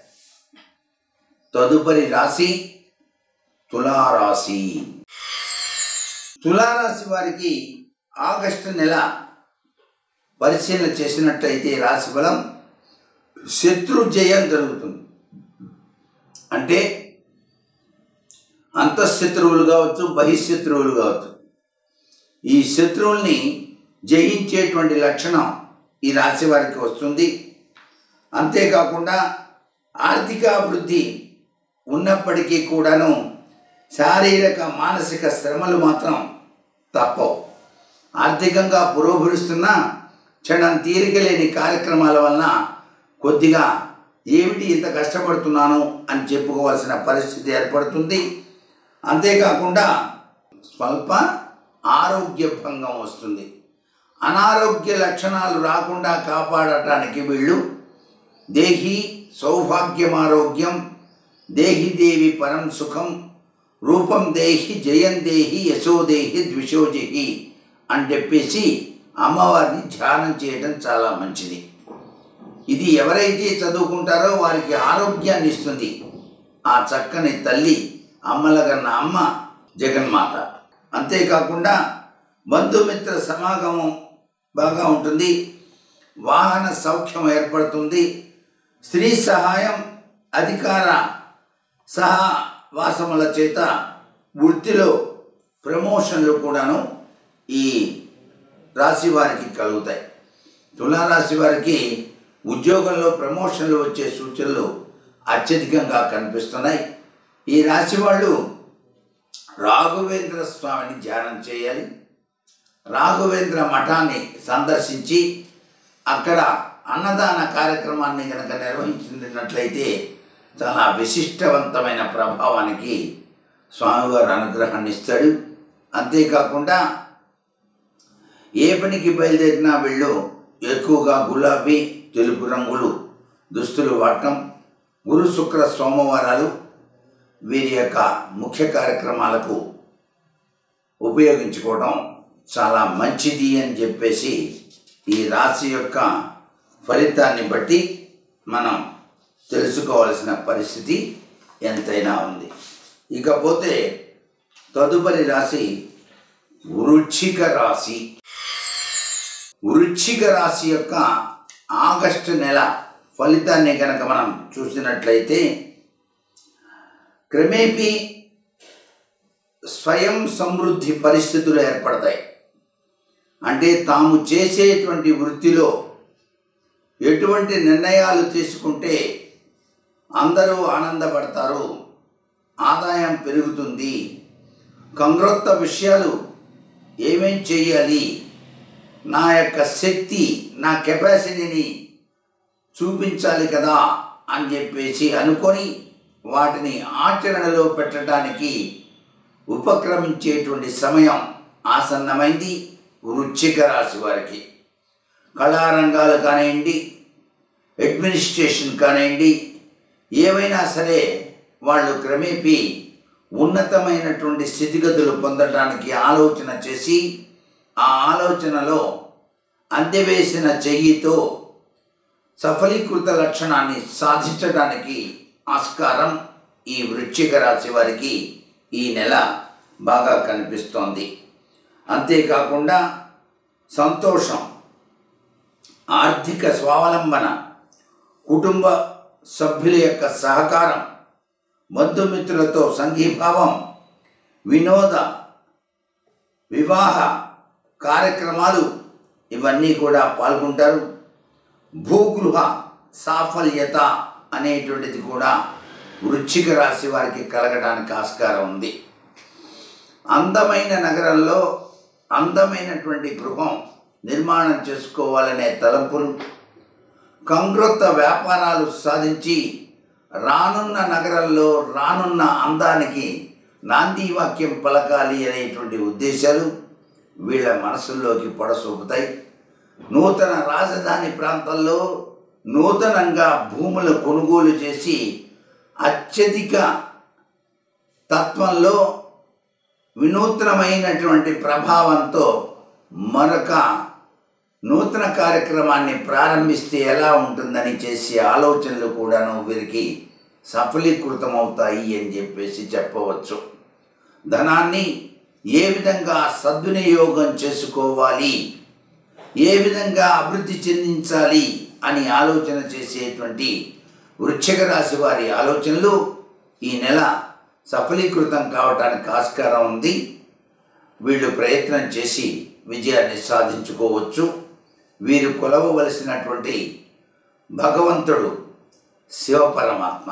తదుపరి రాశి తులారాశి. తులారాశి వారికి ఆగస్టు నెల పరిశీలన చేసినట్లయితే రాశి ఫలం శత్రు జయం జరుగుతుంది. అంటే అంతఃశత్రువులు కావచ్చు, బహిశత్రువులు కావచ్చు, ఈ శత్రువుల్ని జయించేటువంటి లక్షణం ఈ రాశి వారికి వస్తుంది. అంతేకాకుండా ఆర్థిక అభివృద్ధి ఉన్నప్పటికీ కూడాను శారీరక మానసిక శ్రమలు మాత్రం తప్పవు. ఆర్థికంగా పురోభరిస్తున్న క్షణం తీరిక లేని కార్యక్రమాల వలన కొద్దిగా ఏమిటి ఇంత కష్టపడుతున్నాను అని చెప్పుకోవాల్సిన పరిస్థితి ఏర్పడుతుంది. అంతేకాకుండా స్వల్ప ఆరోగ్య భంగం వస్తుంది. అనారోగ్య లక్షణాలు రాకుండా కాపాడటానికి వీళ్ళు దేహి సౌభాగ్యమారోగ్యం, దేహి దేవి పరం సుఖం, రూపం దేహి జయం దేహి యశోదేహి ద్విషోజహి అని చెప్పేసి అమ్మవారిని ధ్యానం చేయడం చాలా మంచిది. ఇది ఎవరైతే చదువుకుంటారో వారికి ఆరోగ్యాన్ని ఇస్తుంది. ఆ చక్కని తల్లి అమ్మలగన్న అమ్మ జగన్మాత. అంతేకాకుండా బంధుమిత్ర సమాగమం బాగా ఉంటుంది. వాహన సౌఖ్యం ఏర్పడుతుంది. స్త్రీ సహాయం, అధికార సహవాసముల చేత వృత్తిలో ప్రమోషన్లు కూడాను ఈ రాశి వారికి కలుగుతాయి. తులారాశి వారికి ఉద్యోగంలో ప్రమోషన్లు వచ్చే సూచనలు అత్యధికంగా కనిపిస్తున్నాయి. ఈ రాశి వాళ్ళు రాఘవేంద్ర స్వామిని ధ్యానం చేయాలి. రాఘవేంద్ర మఠాన్ని సందర్శించి అక్కడ అన్నదాన కార్యక్రమాన్ని కనుక నిర్వహించినట్లయితే చాలా విశిష్టవంతమైన ప్రభావానికి స్వామివారు అనుగ్రహాన్ని ఇస్తాడు. అంతేకాకుండా ఏ పనికి బయలుదేరినా వీళ్ళు ఎక్కువగా గులాబీ, తెలుపు రంగులు దుస్తులు వాడటం, గురు శుక్ర సోమవారాలు వీరి యొక్క ముఖ్య కార్యక్రమాలకు ఉపయోగించుకోవడం చాలా మంచిది అని చెప్పేసి ఈ రాశి యొక్క ఫలితాన్ని బట్టి మనం తెలుసుకోవాల్సిన పరిస్థితి ఎంతైనా ఉంది. ఇకపోతే తదుపరి రాశి వృశ్చిక రాశి. వృశ్చిక రాశి యొక్క ఆగస్టు నెల ఫలితాన్ని కనుక మనం చూసినట్లయితే క్రమేపీ స్వయం సమృద్ధి పరిస్థితులు ఏర్పడతాయి. అంటే తాము చేసేటువంటి వృత్తిలో ఎటువంటి నిర్ణయాలు తీసుకుంటే అందరూ ఆనందపడతారు, ఆదాయం పెరుగుతుంది, కంగ్రొత్త విషయాలు ఏమేం చేయాలి, నా యొక్క శక్తి, నా కెపాసిటీని చూపించాలి కదా అని చెప్పేసి అనుకొని వాటిని ఆచరణలో పెట్టడానికి ఉపక్రమించేటువంటి సమయం ఆసన్నమైంది వృశ్చిక రాశి వారికి. కళారంగాలు కానివ్వండి, అడ్మినిస్ట్రేషన్ కానివ్వండి, ఏవైనా సరే వాళ్ళు క్రమేపీ ఉన్నతమైనటువంటి స్థితిగతులు పొందడానికి ఆలోచన చేసి ఆ ఆలోచనలో అందివేసిన చెయ్యితో సఫలీకృత లక్షణాన్ని సాధించడానికి ఆస్కారం ఈ వృశ్చిక రాశి వారికి ఈ నెల బాగా కనిపిస్తోంది. అంతేకాకుండా సంతోషం, ఆర్థిక స్వావలంబన, కుటుంబ సభ్యుల యొక్క సహకారం, బంధుమిత్రులతో సంఘీభావం, వినోద వివాహ కార్యక్రమాలు ఇవన్నీ కూడా పాల్గొంటారు. భూగృహ సాఫల్యత అనేటువంటిది కూడా వృశ్చిక రాశి వారికి కలగడానికి ఆస్కారం ఉంది. అందమైన నగరంలో అందమైనటువంటి గృహం నిర్మాణం చేసుకోవాలనే తలంపులు, కంగ్రొత్త వ్యాపారాలు సాధించి రానున్న నగరంలో రానున్న అందానికి నాంది వాక్యం పలకాలి అనేటువంటి ఉద్దేశాలు వీళ్ళ మనసుల్లోకి పొడసూపుతాయి. నూతన రాజధాని ప్రాంతాల్లో నూతనంగా భూములు కొనుగోలు చేసి అత్యధిక తత్వంలో వినూత్నమైనటువంటి ప్రభావంతో మరొక నూతన కార్యక్రమాన్ని ప్రారంభిస్తే ఎలా ఉంటుందని చేసే ఆలోచనలు కూడాను వీరికి సఫలీకృతమవుతాయి అని చెప్పేసి చెప్పవచ్చు. ధనాన్ని ఏ విధంగా సద్వినియోగం చేసుకోవాలి, ఏ విధంగా అభివృద్ధి చెందించాలి అని ఆలోచన చేసేటువంటి వృశ్చిక రాశి వారి ఆలోచనలు ఈ నెల సఫలీకృతం కావటానికి ఆస్కారం ఉంది. వీళ్ళు ప్రయత్నం చేసి విజయాన్ని సాధించుకోవచ్చు. వీరు కొలవవలసినటువంటి భగవంతుడు శివపరమాత్మ.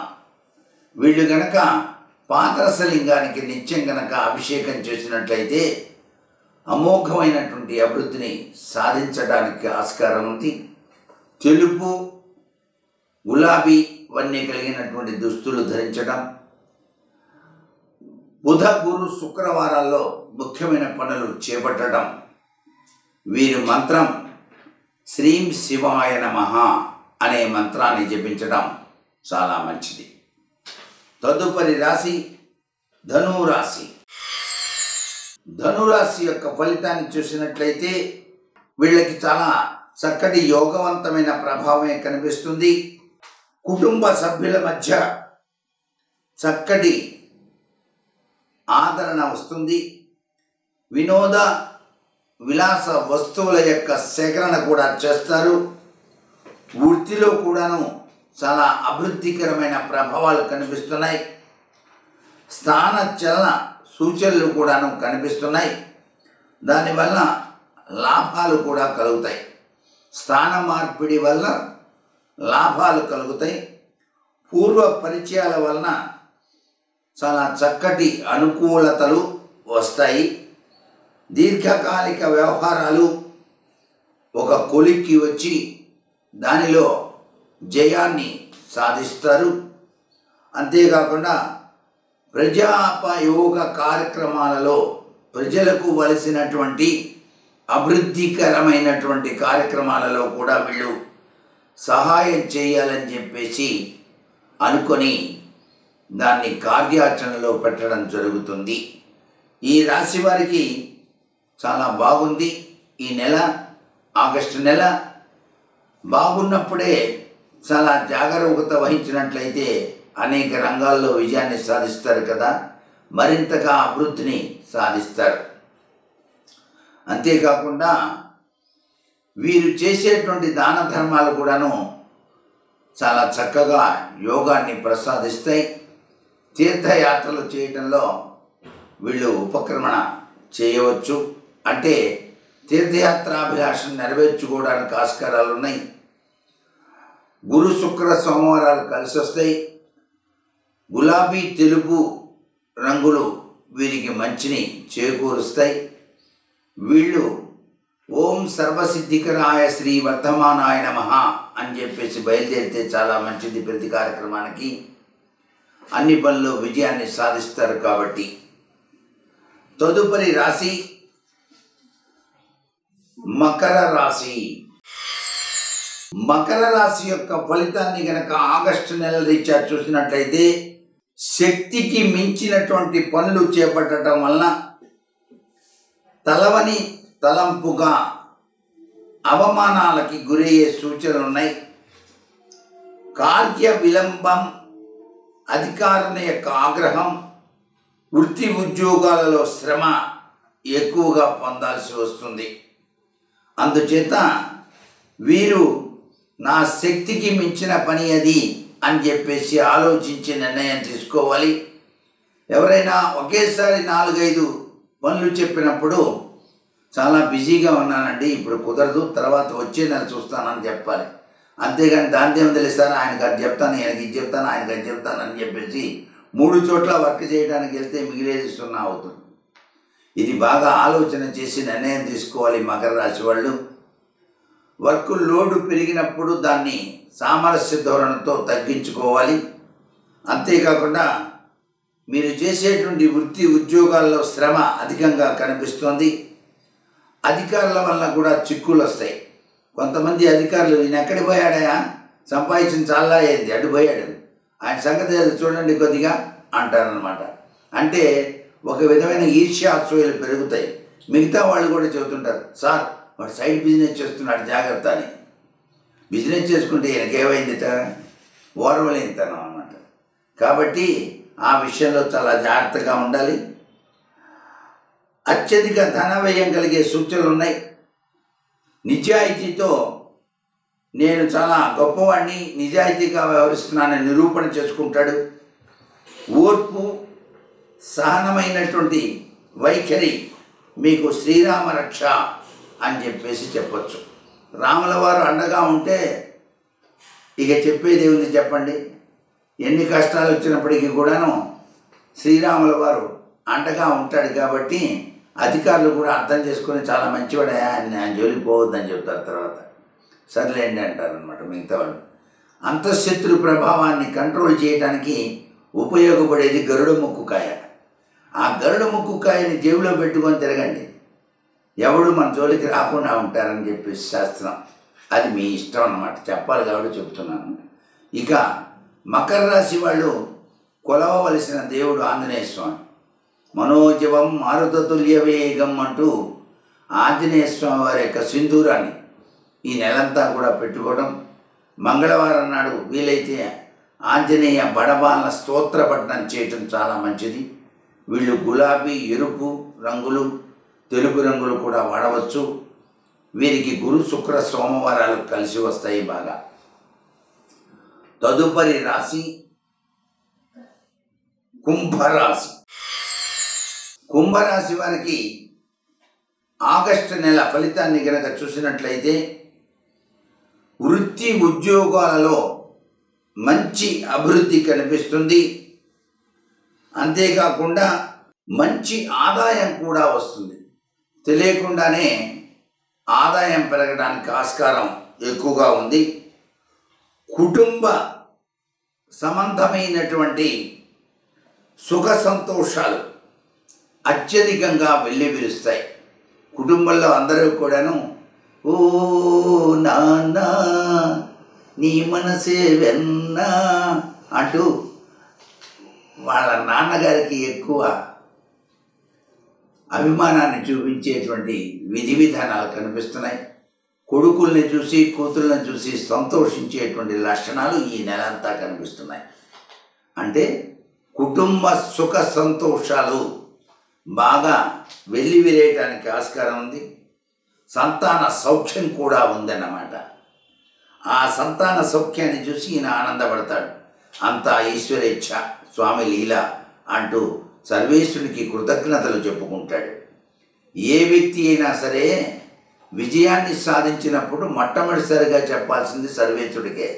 వీళ్ళు గనక పాదరసలింగానికి నిత్యం గనక అభిషేకం చేసినట్లయితే అమోఘమైనటువంటి అభివృద్ధిని సాధించడానికి ఆస్కారం ఉంది. తెలుపు, గులాబీ వన్నీ కలిగినటువంటి దుస్తులు ధరించడం, బుధ, గురు, శుక్రవారాల్లో ముఖ్యమైన పనులు చేపట్టడం, వీరి మంత్రం శ్రీం శివాయ నమః అనే మంత్రాన్ని జపించడం చాలా మంచిది. తదుపరి రాశి ధనురాశి. ధనురాశి యొక్క ఫలితాన్ని చూసినట్లయితే వీళ్ళకి చాలా చక్కటి యోగవంతమైన ప్రభావమే కనిపిస్తుంది. కుటుంబ సభ్యుల మధ్య చక్కటి ఆదరణ వస్తుంది. వినోద విలాస వస్తువుల యొక్క సేకరణ కూడా చేస్తారు. వృత్తిలో కూడాను చాలా అభివృద్ధికరమైన ప్రభావాలు కనిపిస్తున్నాయి. స్థాన చలన సూచనలు కూడాను కనిపిస్తున్నాయి. దానివల్ల లాభాలు కూడా కలుగుతాయి. స్థాన మార్పిడి వల్ల లాభాలు కలుగుతాయి. పూర్వ పరిచయాల వలన చాలా చక్కటి అనుకూలతలు వస్తాయి. దీర్ఘకాలిక వ్యవహారాలు ఒక కొలిక్కి వచ్చి దానిలో జయాన్ని సాధిస్తారు. అంతేకాకుండా ప్రజాపయోగ కార్యక్రమాలలో ప్రజలకు వలసినటువంటి అభివృద్ధికరమైనటువంటి కార్యక్రమాలలో కూడా వీళ్ళు సహాయం చేయాలని చెప్పేసి అనుకొని దాన్ని కార్యాచరణలో పెట్టడం జరుగుతుంది. ఈ రాశి వారికి చాలా బాగుంది. ఈ నెల ఆగస్టు నెల బాగున్నప్పుడే చాలా జాగరూకత వహించినట్లయితే అనేక రంగాల్లో విజయాన్ని సాధిస్తారు కదా, మరింతగా అభివృద్ధిని సాధిస్తారు. అంతేకాకుండా వీరు చేసేటువంటి దాన ధర్మాలు కూడాను చాలా చక్కగా యోగాన్ని ప్రసాదిస్తాయి. తీర్థయాత్రలు చేయటంలో వీళ్ళు ఉపక్రమణ చేయవచ్చు. అంటే తీర్థయాత్రాభిలాషను నెరవేర్చుకోవడానికి ఆస్కారాలు ఉన్నాయి. గురు శుక్ర సోమవారాలు కలిసి వస్తాయి. గులాబీ తెలుపు రంగులు వీరికి మంచిని చేకూరుస్తాయి. వీళ్ళు ఓం సర్వసిద్ధికరాయ శ్రీ వర్ధమానాయ నమః అని చెప్పేసి బయలుదేరితే చాలా మంచిది. ప్రతి కార్యక్రమానికి అన్ని పనుల్లో విజయాన్ని సాధిస్తారు. కాబట్టి తదుపరి రాశి మకర రాశి. మకర రాశి యొక్క ఫలితాన్ని గనక ఆగస్టు నెల రీత్యా చూసినట్లయితే శక్తికి మించినటువంటి పనులు చేపట్టడం వలన తలవని తలంపుగా అవమానాలకి గురయ్యే సూచనలు ఉన్నాయి. కార్య విలంబం, అధికారుల యొక్క ఆగ్రహం, వృత్తి ఉద్యోగాలలో శ్రమ ఎక్కువగా పొందాల్సి వస్తుంది. అందుచేత వీరు నా శక్తికి మించిన పని అది అని చెప్పేసి ఆలోచించి నిర్ణయం తీసుకోవాలి. ఎవరైనా ఒకేసారి 4-5 పనులు చెప్పినప్పుడు చాలా బిజీగా ఉన్నానండి, ఇప్పుడు కుదరదు, తర్వాత వచ్చే నెల చూస్తానని చెప్పాలి. అంతేగాని దాని ఏం తెలుస్తారు, ఆయనకు అది చెప్తాను, ఆయనకి ఇది చెప్తాను, ఆయనకి అది చెప్తాను అని చెప్పేసి 3 చోట్ల వర్క్ చేయడానికి వెళ్తే మిగిలేది 0 అవుతుంది. ఇది బాగా ఆలోచన చేసి నిర్ణయం తీసుకోవాలి మకర రాశి వాళ్ళు. వర్క్ లోడు పెరిగినప్పుడు దాన్ని సామరస్య ధోరణితో తగ్గించుకోవాలి. అంతేకాకుండా మీరు చేసేటువంటి వృత్తి ఉద్యోగాల్లో శ్రమ అధికంగా కనిపిస్తుంది. అధికారుల వలన కూడా చిక్కులు వస్తాయి. కొంతమంది అధికారులు ఈయన ఎక్కడికి పోయాడయా, సంపాదించిన చాలా అయింది, అటు పోయాడు, ఆయన సంగతి చూడండి కొద్దిగా అంటారనమాట. అంటే ఒక విధమైన ఈర్ష్యాసూయలు పెరుగుతాయి. మిగతా వాళ్ళు కూడా చెబుతుంటారు, సార్ వాడు సైడ్ బిజినెస్ చేస్తున్నాడు జాగ్రత్త అని. బిజినెస్ చేసుకుంటే ఈయనకేమైందిట, ఓర్వలేనితనం అన్నమాట. కాబట్టి ఆ విషయంలో చాలా జాగ్రత్తగా ఉండాలి. అత్యధిక ధన వ్యయం కలిగే సూచనలు ఉన్నాయి. నిజాయితీతో నేను చాలా గొప్పవాడిని, నిజాయితీగా వ్యవహరిస్తున్నానని నిరూపణ చేసుకుంటాడు. ఓర్పు, సహనమైనటువంటి వైఖరి మీకు శ్రీరామ రక్ష అని చెప్పేసి చెప్పచ్చు. రాముల వారు అండగా ఉంటే ఇక చెప్పేది ఏముంది చెప్పండి. ఎన్ని కష్టాలు వచ్చినప్పటికీ కూడాను శ్రీరాముల వారు అండగా ఉంటాడు. కాబట్టి అధికారులు కూడా అర్థం చేసుకొని చాలా మంచివాడయా అని ఆయన జోలికి పోవద్దని చెప్తారు. తర్వాత సర్లేండి అంటారనమాట మిగతా వాళ్ళు. అంతఃశత్రు ప్రభావాన్ని కంట్రోల్ చేయడానికి ఉపయోగపడేది గరుడ ముక్కుకాయ. ఆ గరుడ ముక్కుకాయని జేబులో పెట్టుకొని తిరగండి, ఎవడు మన జోలికి రాకుండా ఉంటారని చెప్పేసి శాస్త్రం. అది మీ ఇష్టం అన్నమాట, చెప్పాలి కాబట్టి చెప్తున్నాను. ఇక మకర రాశి వాళ్ళు కొలవవలసిన దేవుడు ఆంజనేయ స్వామి. మనోజవం మారుతతుల్య వేగం అంటూ ఆంజనేయ స్వామి వారి యొక్క సింధూరాన్ని ఈ నెలంతా కూడా పెట్టుకోవడం. మంగళవారం నాడు వీలైతే ఆంజనేయ బడబాలన స్తోత్ర పఠనం చేయటం చాలా మంచిది. వీళ్ళు గులాబీ, ఎరుపు రంగులు, తెలుపు రంగులు కూడా వాడవచ్చు. వీరికి గురు శుక్ర సోమవారాలు కలిసి వస్తాయి బాగా. తదుపరి రాశి కుంభరాశి. కుంభరాశి వారికి ఆగస్టు నెల ఫలితాన్ని గనక చూసినట్లయితే వృత్తి ఉద్యోగాలలో మంచి అభివృద్ధి కనిపిస్తుంది. అంతేకాకుండా మంచి ఆదాయం కూడా వస్తుంది. తెలియకుండానే ఆదాయం పెరగడానికి ఆస్కారం ఎక్కువగా ఉంది. కుటుంబ సంబంధమైనటువంటి సుఖ సంతోషాలు అత్యధికంగా వెల్లివిరుస్తాయి. కుటుంబంలో అందరూ కూడాను ఓ నాన్న నీ మనసే వెన్నా అంటూ వాళ్ళ నాన్నగారికి ఎక్కువ అభిమానాన్ని చూపించేటువంటి విధి విధానాలు కనిపిస్తున్నాయి. కొడుకుల్ని చూసి కూతుళ్ళని చూసి సంతోషించేటువంటి లక్షణాలు ఈ నెలంతా కనిపిస్తున్నాయి. అంటే కుటుంబ సుఖ సంతోషాలు బాగా వెల్లివిరేయటానికి ఆస్కారం ఉంది. సంతాన సౌఖ్యం కూడా ఉందన్నమాట. ఆ సంతాన సౌఖ్యాన్ని చూసి ఈయన ఆనందపడతాడు. అంతా ఈశ్వరేచ్ఛ, స్వామి లీల అంటూ సర్వేశ్వరునికి కృతజ్ఞతలు చెప్పుకుంటాడు. ఏ వ్యక్తి అయినా సరే విజయాన్ని సాధించినప్పుడు మొట్టమొదటిసారిగా చెప్పాల్సింది సర్వేశ్వరుడికే,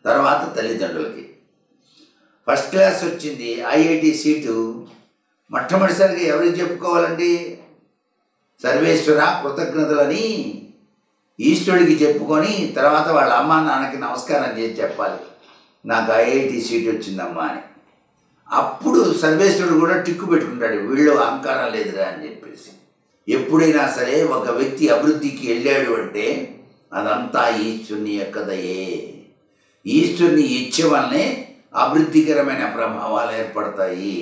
తర్వాత తల్లిదండ్రులకి. ఫస్ట్ క్లాస్ వచ్చింది, ఐఐటి సీటు, మొట్టమొదటిసారిగా ఎవరికి చెప్పుకోవాలండి? సర్వేశ్వర కృతజ్ఞతలని ఈశ్వరుడికి చెప్పుకొని తర్వాత వాళ్ళ అమ్మ నాన్నకి నమస్కారం చేసి చెప్పాలి, నాకు ఐఐటి సీట్ వచ్చిందమ్మా అని. అప్పుడు సర్వేశ్వరుడు కూడా టిక్కు పెట్టుకుంటాడు, వీళ్ళు అహంకారం లేదురా అని చెప్పేసి. ఎప్పుడైనా సరే ఒక వ్యక్తి అభివృద్ధికి వెళ్ళాడు అంటే అదంతా ఈశ్వరుని యొక్క దయే. ఈశ్వరుని ఇచ్చ వల్లనే అభివృద్ధికరమైన ప్రభావాలు ఏర్పడతాయి.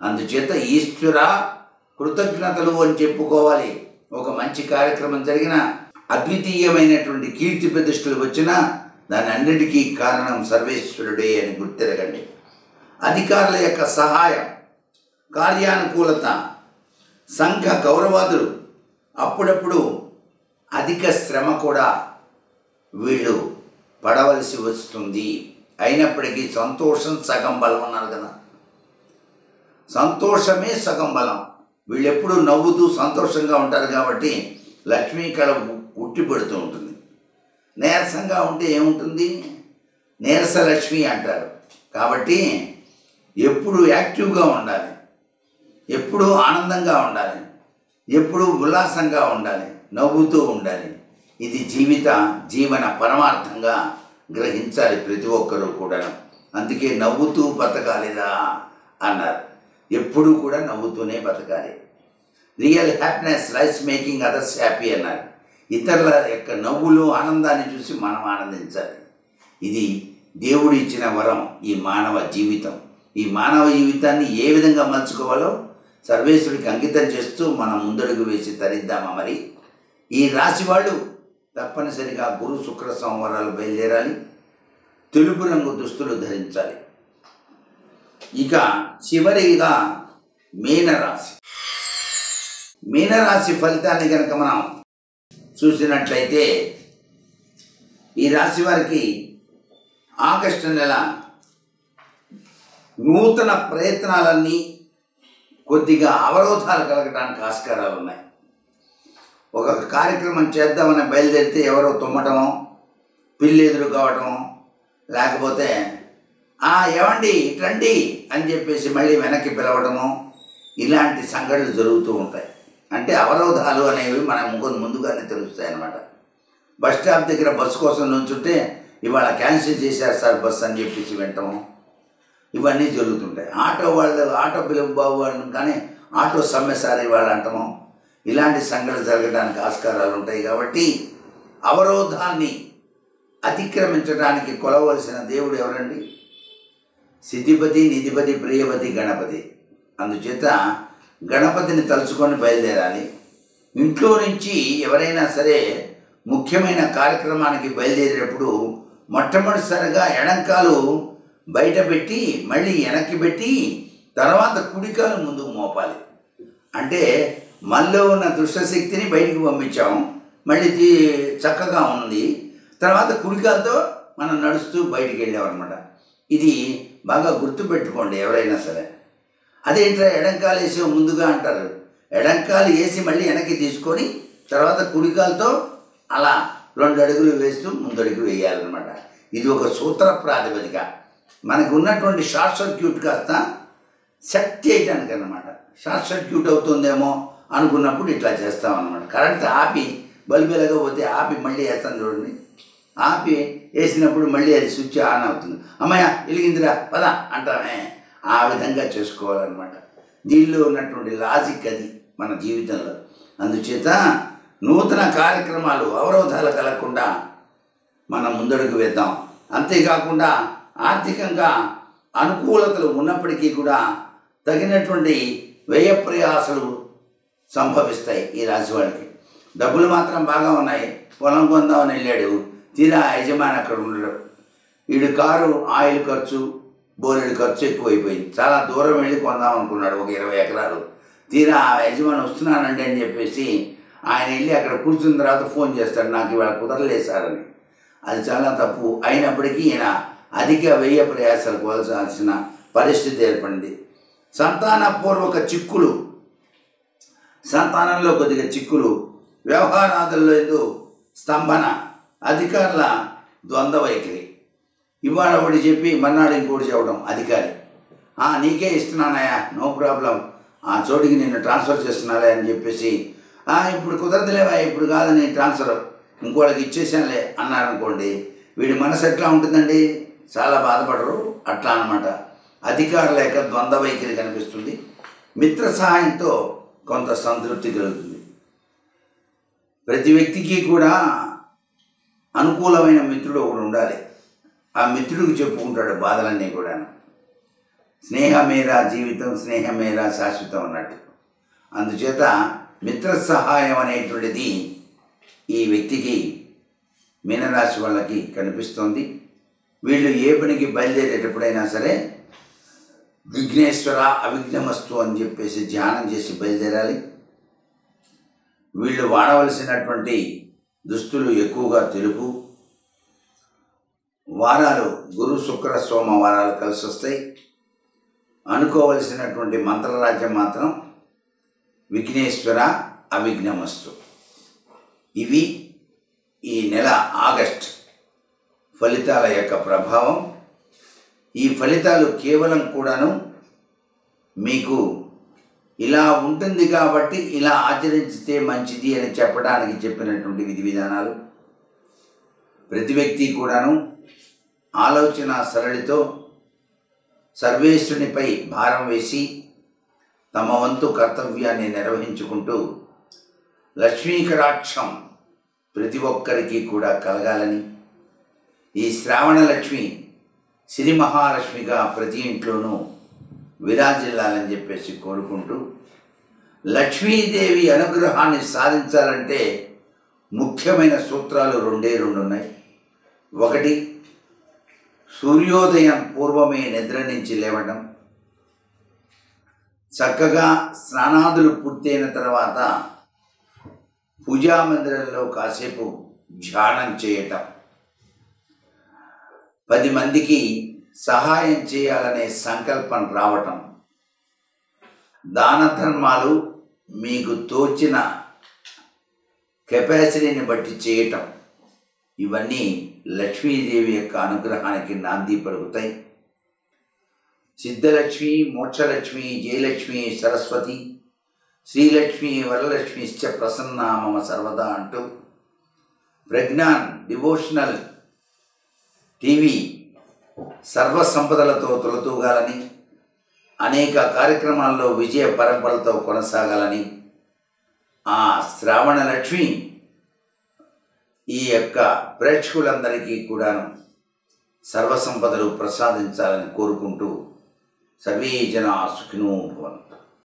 అందుచేత ఈశ్వర కృతజ్ఞతలు అని చెప్పుకోవాలి. ఒక మంచి కార్యక్రమం జరిగినా, అద్వితీయమైనటువంటి కీర్తి ప్రతిష్టలు వచ్చినా దాని అన్నిటికీ కారణం సర్వేశ్వరుడే అని గుర్తిరగండి. అధికారుల యొక్క సహాయం, కార్యానుకూలత, సంఘ గౌరవాదులు, అప్పుడప్పుడు అధిక శ్రమ కూడా వీళ్ళు పడవలసి వస్తుంది. అయినప్పటికీ సంతోషం సగం బలం అన్నారు కదా, సంతోషమే సగం బలం. వీళ్ళు ఎప్పుడూ నవ్వుతూ సంతోషంగా ఉంటారు కాబట్టి లక్ష్మీ కళ ఉట్టి పడుతూ ఉంటుంది. నీరసంగా ఉంటే ఏముంటుంది? నీరస లక్ష్మి అంటారు. కాబట్టి ఎప్పుడు యాక్టివ్గా ఉండాలి, ఎప్పుడూ ఆనందంగా ఉండాలి, ఎప్పుడూ ఉల్లాసంగా ఉండాలి, నవ్వుతూ ఉండాలి. ఇది జీవన పరమార్థంగా గ్రహించాలి ప్రతి ఒక్కరూ కూడా. అందుకే నవ్వుతూ బతకాలిరా అన్నారు. ఎప్పుడూ కూడా నవ్వుతూనే బతకాలి. రియల్ హ్యాపీనెస్ లైస్ మేకింగ్ అదర్స్ హ్యాపీ అన్నారు. ఇతరుల యొక్క నవ్వులు, ఆనందాన్ని చూసి మనం ఆనందించాలి. ఇది దేవుడు ఇచ్చిన వరం ఈ మానవ జీవితం. ఈ మానవ జీవితాన్ని ఏ విధంగా మలుచుకోవాలో సర్వేశ్వరుడికి అంకితం చేస్తూ మనం ముందడుగు వేసి తరిద్దామా? మరి ఈ రాశి వాళ్ళు తప్పనిసరిగా గురు శుక్ర సోమవారాలు బయలుదేరాలి. తెలుపు రంగు దుస్తులు ధరించాలి. ఇక చివరిగా మీనరాశి. మీనరాశి ఫలితాన్ని కనుక మనం చూసినట్లయితే ఈ రాశి వారికి ఆగస్టు నెల నూతన ప్రయత్నాలన్నీ కొద్దిగా అవరోధాలు కలగడానికి ఆస్కారాలు ఉన్నాయి. ఒక కార్యక్రమం చేద్దామని బయలుదేరితే ఎవరో తుమ్మటమో, పిల్లి ఎదురు కావటమో, లేకపోతే ఏమండి రండి అని చెప్పేసి మళ్ళీ వెనక్కి పిలవడము, ఇలాంటి సంఘటనలు జరుగుతూ ఉంటాయి. అంటే అవరోధాలు అనేవి మనం ముందుగానే తెలుస్తాయి అన్నమాట. బస్ స్టాప్ దగ్గర బస్సు కోసం నుంచుంటే ఇవాళ క్యాన్సిల్ చేశారు సార్ బస్ అని చెప్పేసి వింటాము, ఇవన్నీ జరుగుతుంటాయి. ఆటో పిలుపు బాబు అని కానీ ఆటో సమ్మె సార్ ఇవాళ అంటాము, ఇలాంటి సంఘటనలు జరగడానికి ఆస్కారాలు ఉంటాయి. కాబట్టి అవరోధాన్ని అతిక్రమించడానికి కొలవలసిన దేవుడు ఎవరండి? సిద్ధిపతి, నిధిపతి, ప్రియపతి, గణపతి. అందుచేత గణపతిని తలుచుకొని బయలుదేరాలి. ఇంట్లో నుంచి ఎవరైనా సరే ముఖ్యమైన కార్యక్రమానికి బయలుదేరేటప్పుడు మొట్టమొదటిసారిగా ఎడంకాలు బయట పెట్టి మళ్ళీ వెనక్కి పెట్టి తర్వాత కుడికాలు ముందుకు మోపాలి. అంటే మనలో ఉన్న దుష్టశక్తిని బయటికి పంపించాము, మళ్ళీ చక్కగా ఉంది, తర్వాత కుడికాలతో మనం నడుస్తూ బయటికి వెళ్ళామన్నమాట. ఇది బాగా గుర్తుపెట్టుకోండి ఎవరైనా సరే. అదేంట్రా ఎడంకాలు వేసి ముందుగా అంటారు. ఎడంకాలు వేసి మళ్ళీ వెనక్కి తీసుకొని తర్వాత కుడికాలతో అలా 2 అడుగులు వేస్తూ ముందడుగు వేయాలన్నమాట. ఇది ఒక సూత్ర ప్రాతిపదిక. మనకు ఉన్నటువంటి షార్ట్ సర్క్యూట్ కాస్త సెట్ చేయడానికి అన్నమాట. షార్ట్ సర్క్యూట్ అవుతుందేమో అనుకున్నప్పుడు ఇట్లా చేస్తామన్నమాట. కరెంట్ ఆపి బల్బు వెలగకపోతే ఆపి మళ్ళీ వేస్తాను చూడండి. ఆపి వేసినప్పుడు మళ్ళీ అది స్విచ్ ఆన్ అవుతుంది. అమ్మయ్య వెలిగిందిరా పద అంటామే. ఆ విధంగా చేసుకోవాలన్నమాట. దీనిలో ఉన్నటువంటి లాజిక్ అది మన జీవితంలో. అందుచేత నూతన కార్యక్రమాలు అవరోధాలు కలగకుండా మనం ముందడుగు వేద్దాం. అంతేకాకుండా ఆర్థికంగా అనుకూలతలు ఉన్నప్పటికీ కూడా తగినటువంటి వ్యయ ప్రయాసలు సంభవిస్తాయి ఈ రాశి వాళ్ళకి. డబ్బులు మాత్రం బాగా ఉన్నాయి. పొలం కొందామని వెళ్ళాడు, తీరా యజమాని అక్కడ ఉండడు. వీడు కారు ఆయిల్ ఖర్చు బోలెడు ఖర్చు ఎక్కువైపోయింది. చాలా దూరం వెళ్ళి కొందాం అనుకున్నాడు, ఒక 20 ఎకరాలు. తీరా యజమాని వస్తున్నానండి అని చెప్పేసి ఆయన వెళ్ళి అక్కడ కూర్చున్న తర్వాత ఫోన్ చేస్తాడు, నాకు ఇవాళ కుదరలేసారని. అది చాలా తప్పు. అయినప్పటికీ ఈయన అధిక వ్యయ ప్రయాసాలు కోల్చాల్సిన పరిస్థితి ఏర్పడింది. సంతానపూర్వక చిక్కులు, సంతానంలో కొద్దిగా చిక్కులు, వ్యవహారాదుల్లో ఏదో స్తంభన, అధికారుల ద్వంద్వ వైఖరి. ఇవాళ ఒకటి చెప్పి మర్నాడు ఇంకోటి చెప్పడం అధికారి. నీకే ఇస్తున్నానయా, నో ప్రాబ్లం, ఆ చోటికి నేను ట్రాన్స్ఫర్ చేస్తున్నాలే అని చెప్పేసి ఇప్పుడు కుదరదులేవా, ఇప్పుడు కాదని ట్రాన్స్ఫర్ ఇంకోళ్ళకి ఇచ్చేసానులే అన్నారనుకోండి, వీడి మనసు ఎట్లా ఉంటుందండి? చాలా బాధపడరు. అట్లా అన్నమాట. అధికారుల యొక్క ద్వంద్వ వైఖరి కనిపిస్తుంది. మిత్ర సహాయంతో కొంత సంతృప్తి కలుగుతుంది. ప్రతి వ్యక్తికి కూడా అనుకూలమైన మిత్రుడు ఒకడు ఉండాలి. ఆ మిత్రుడికి చెప్పుకుంటాడు బాధలన్నీ కూడా. స్నేహమేరా జీవితం, స్నేహమేరా శాశ్వతం అన్నట్టు. అందుచేత మిత్ర సహాయం అనేటువంటిది ఈ వ్యక్తికి, మీనరాశి వాళ్ళకి కనిపిస్తోంది. వీళ్ళు ఏ పనికి బయలుదేరేటప్పుడైనా సరే విఘ్నేశ్వర అవిఘ్నమస్తు అని చెప్పేసి ధ్యానం చేసి బయలుదేరాలి. వీళ్ళు వాడవలసినటువంటి దుస్తులు ఎక్కువగా తెలుపు. వారాలు గురు శుక్ర సోమ వారాలు కలిసి వస్తాయి. అనుకోవలసినటువంటి మంత్రరాజ్యం మాత్రం విఘ్నేశ్వర అవిఘ్నమస్తు. ఇవి ఈ నెల ఆగస్ట్ ఫలితాల యొక్క ప్రభావం. ఈ ఫలితాలు కేవలం కూడాను మీకు ఇలా ఉంటుంది కాబట్టి ఇలా ఆచరించితే మంచిది అని చెప్పడానికి చెప్పినటువంటి విధి విధానాలు. ప్రతి వ్యక్తి కూడాను ఆలోచన సరళితో సర్వేశ్వరునిపై భారం వేసి తమ వంతు కర్తవ్యాన్ని నిర్వహించుకుంటూ లక్ష్మీ కటాక్షం ప్రతి ఒక్కరికి కూడా కలగాలని, ఈ శ్రావణ లక్ష్మి సిరి మహాలక్ష్మిగా ప్రతి ఇంట్లోనూ విరాజిల్లాలని చెప్పేసి కోరుకుంటూ, లక్ష్మీదేవి అనుగ్రహాన్ని సాధించాలంటే ముఖ్యమైన సూత్రాలు 2 ఉన్నాయి. ఒకటి, సూర్యోదయం పూర్వమే నిద్ర నుంచి లేవడం, చక్కగా స్నానాదులు పూర్తయిన తర్వాత పూజా మందిరంలో కాసేపు ధ్యానం చేయటం, 10 మందికి సహాయం చేయాలనే సంకల్పం రావటం, దాన ధర్మాలు మీకు తోచిన కెపాసిటీని బట్టి చేయటం, ఇవన్నీ లక్ష్మీదేవి యొక్క అనుగ్రహానికి నాంది పలుకుతాయి. సిద్ధలక్ష్మి, మోక్షలక్ష్మి, జయలక్ష్మి, సరస్వతి, శ్రీలక్ష్మి, వరలక్ష్మిశ్చ ప్రసన్నా మమ సర్వదా అంటూ ప్రజ్ఞాన్ డివోషనల్ టీవీ సర్వసంపదలతో తొలతూగాలని, అనేక కార్యక్రమాల్లో విజయ పరంపరలతో కొనసాగాలని, ఆ శ్రావణ లక్ష్మి ఈ యొక్క ప్రేక్షకులందరికీ కూడాను సర్వసంపదలు ప్రసాదించాలని కోరుకుంటూ సర్వే జనా సుఖినో భవంతు.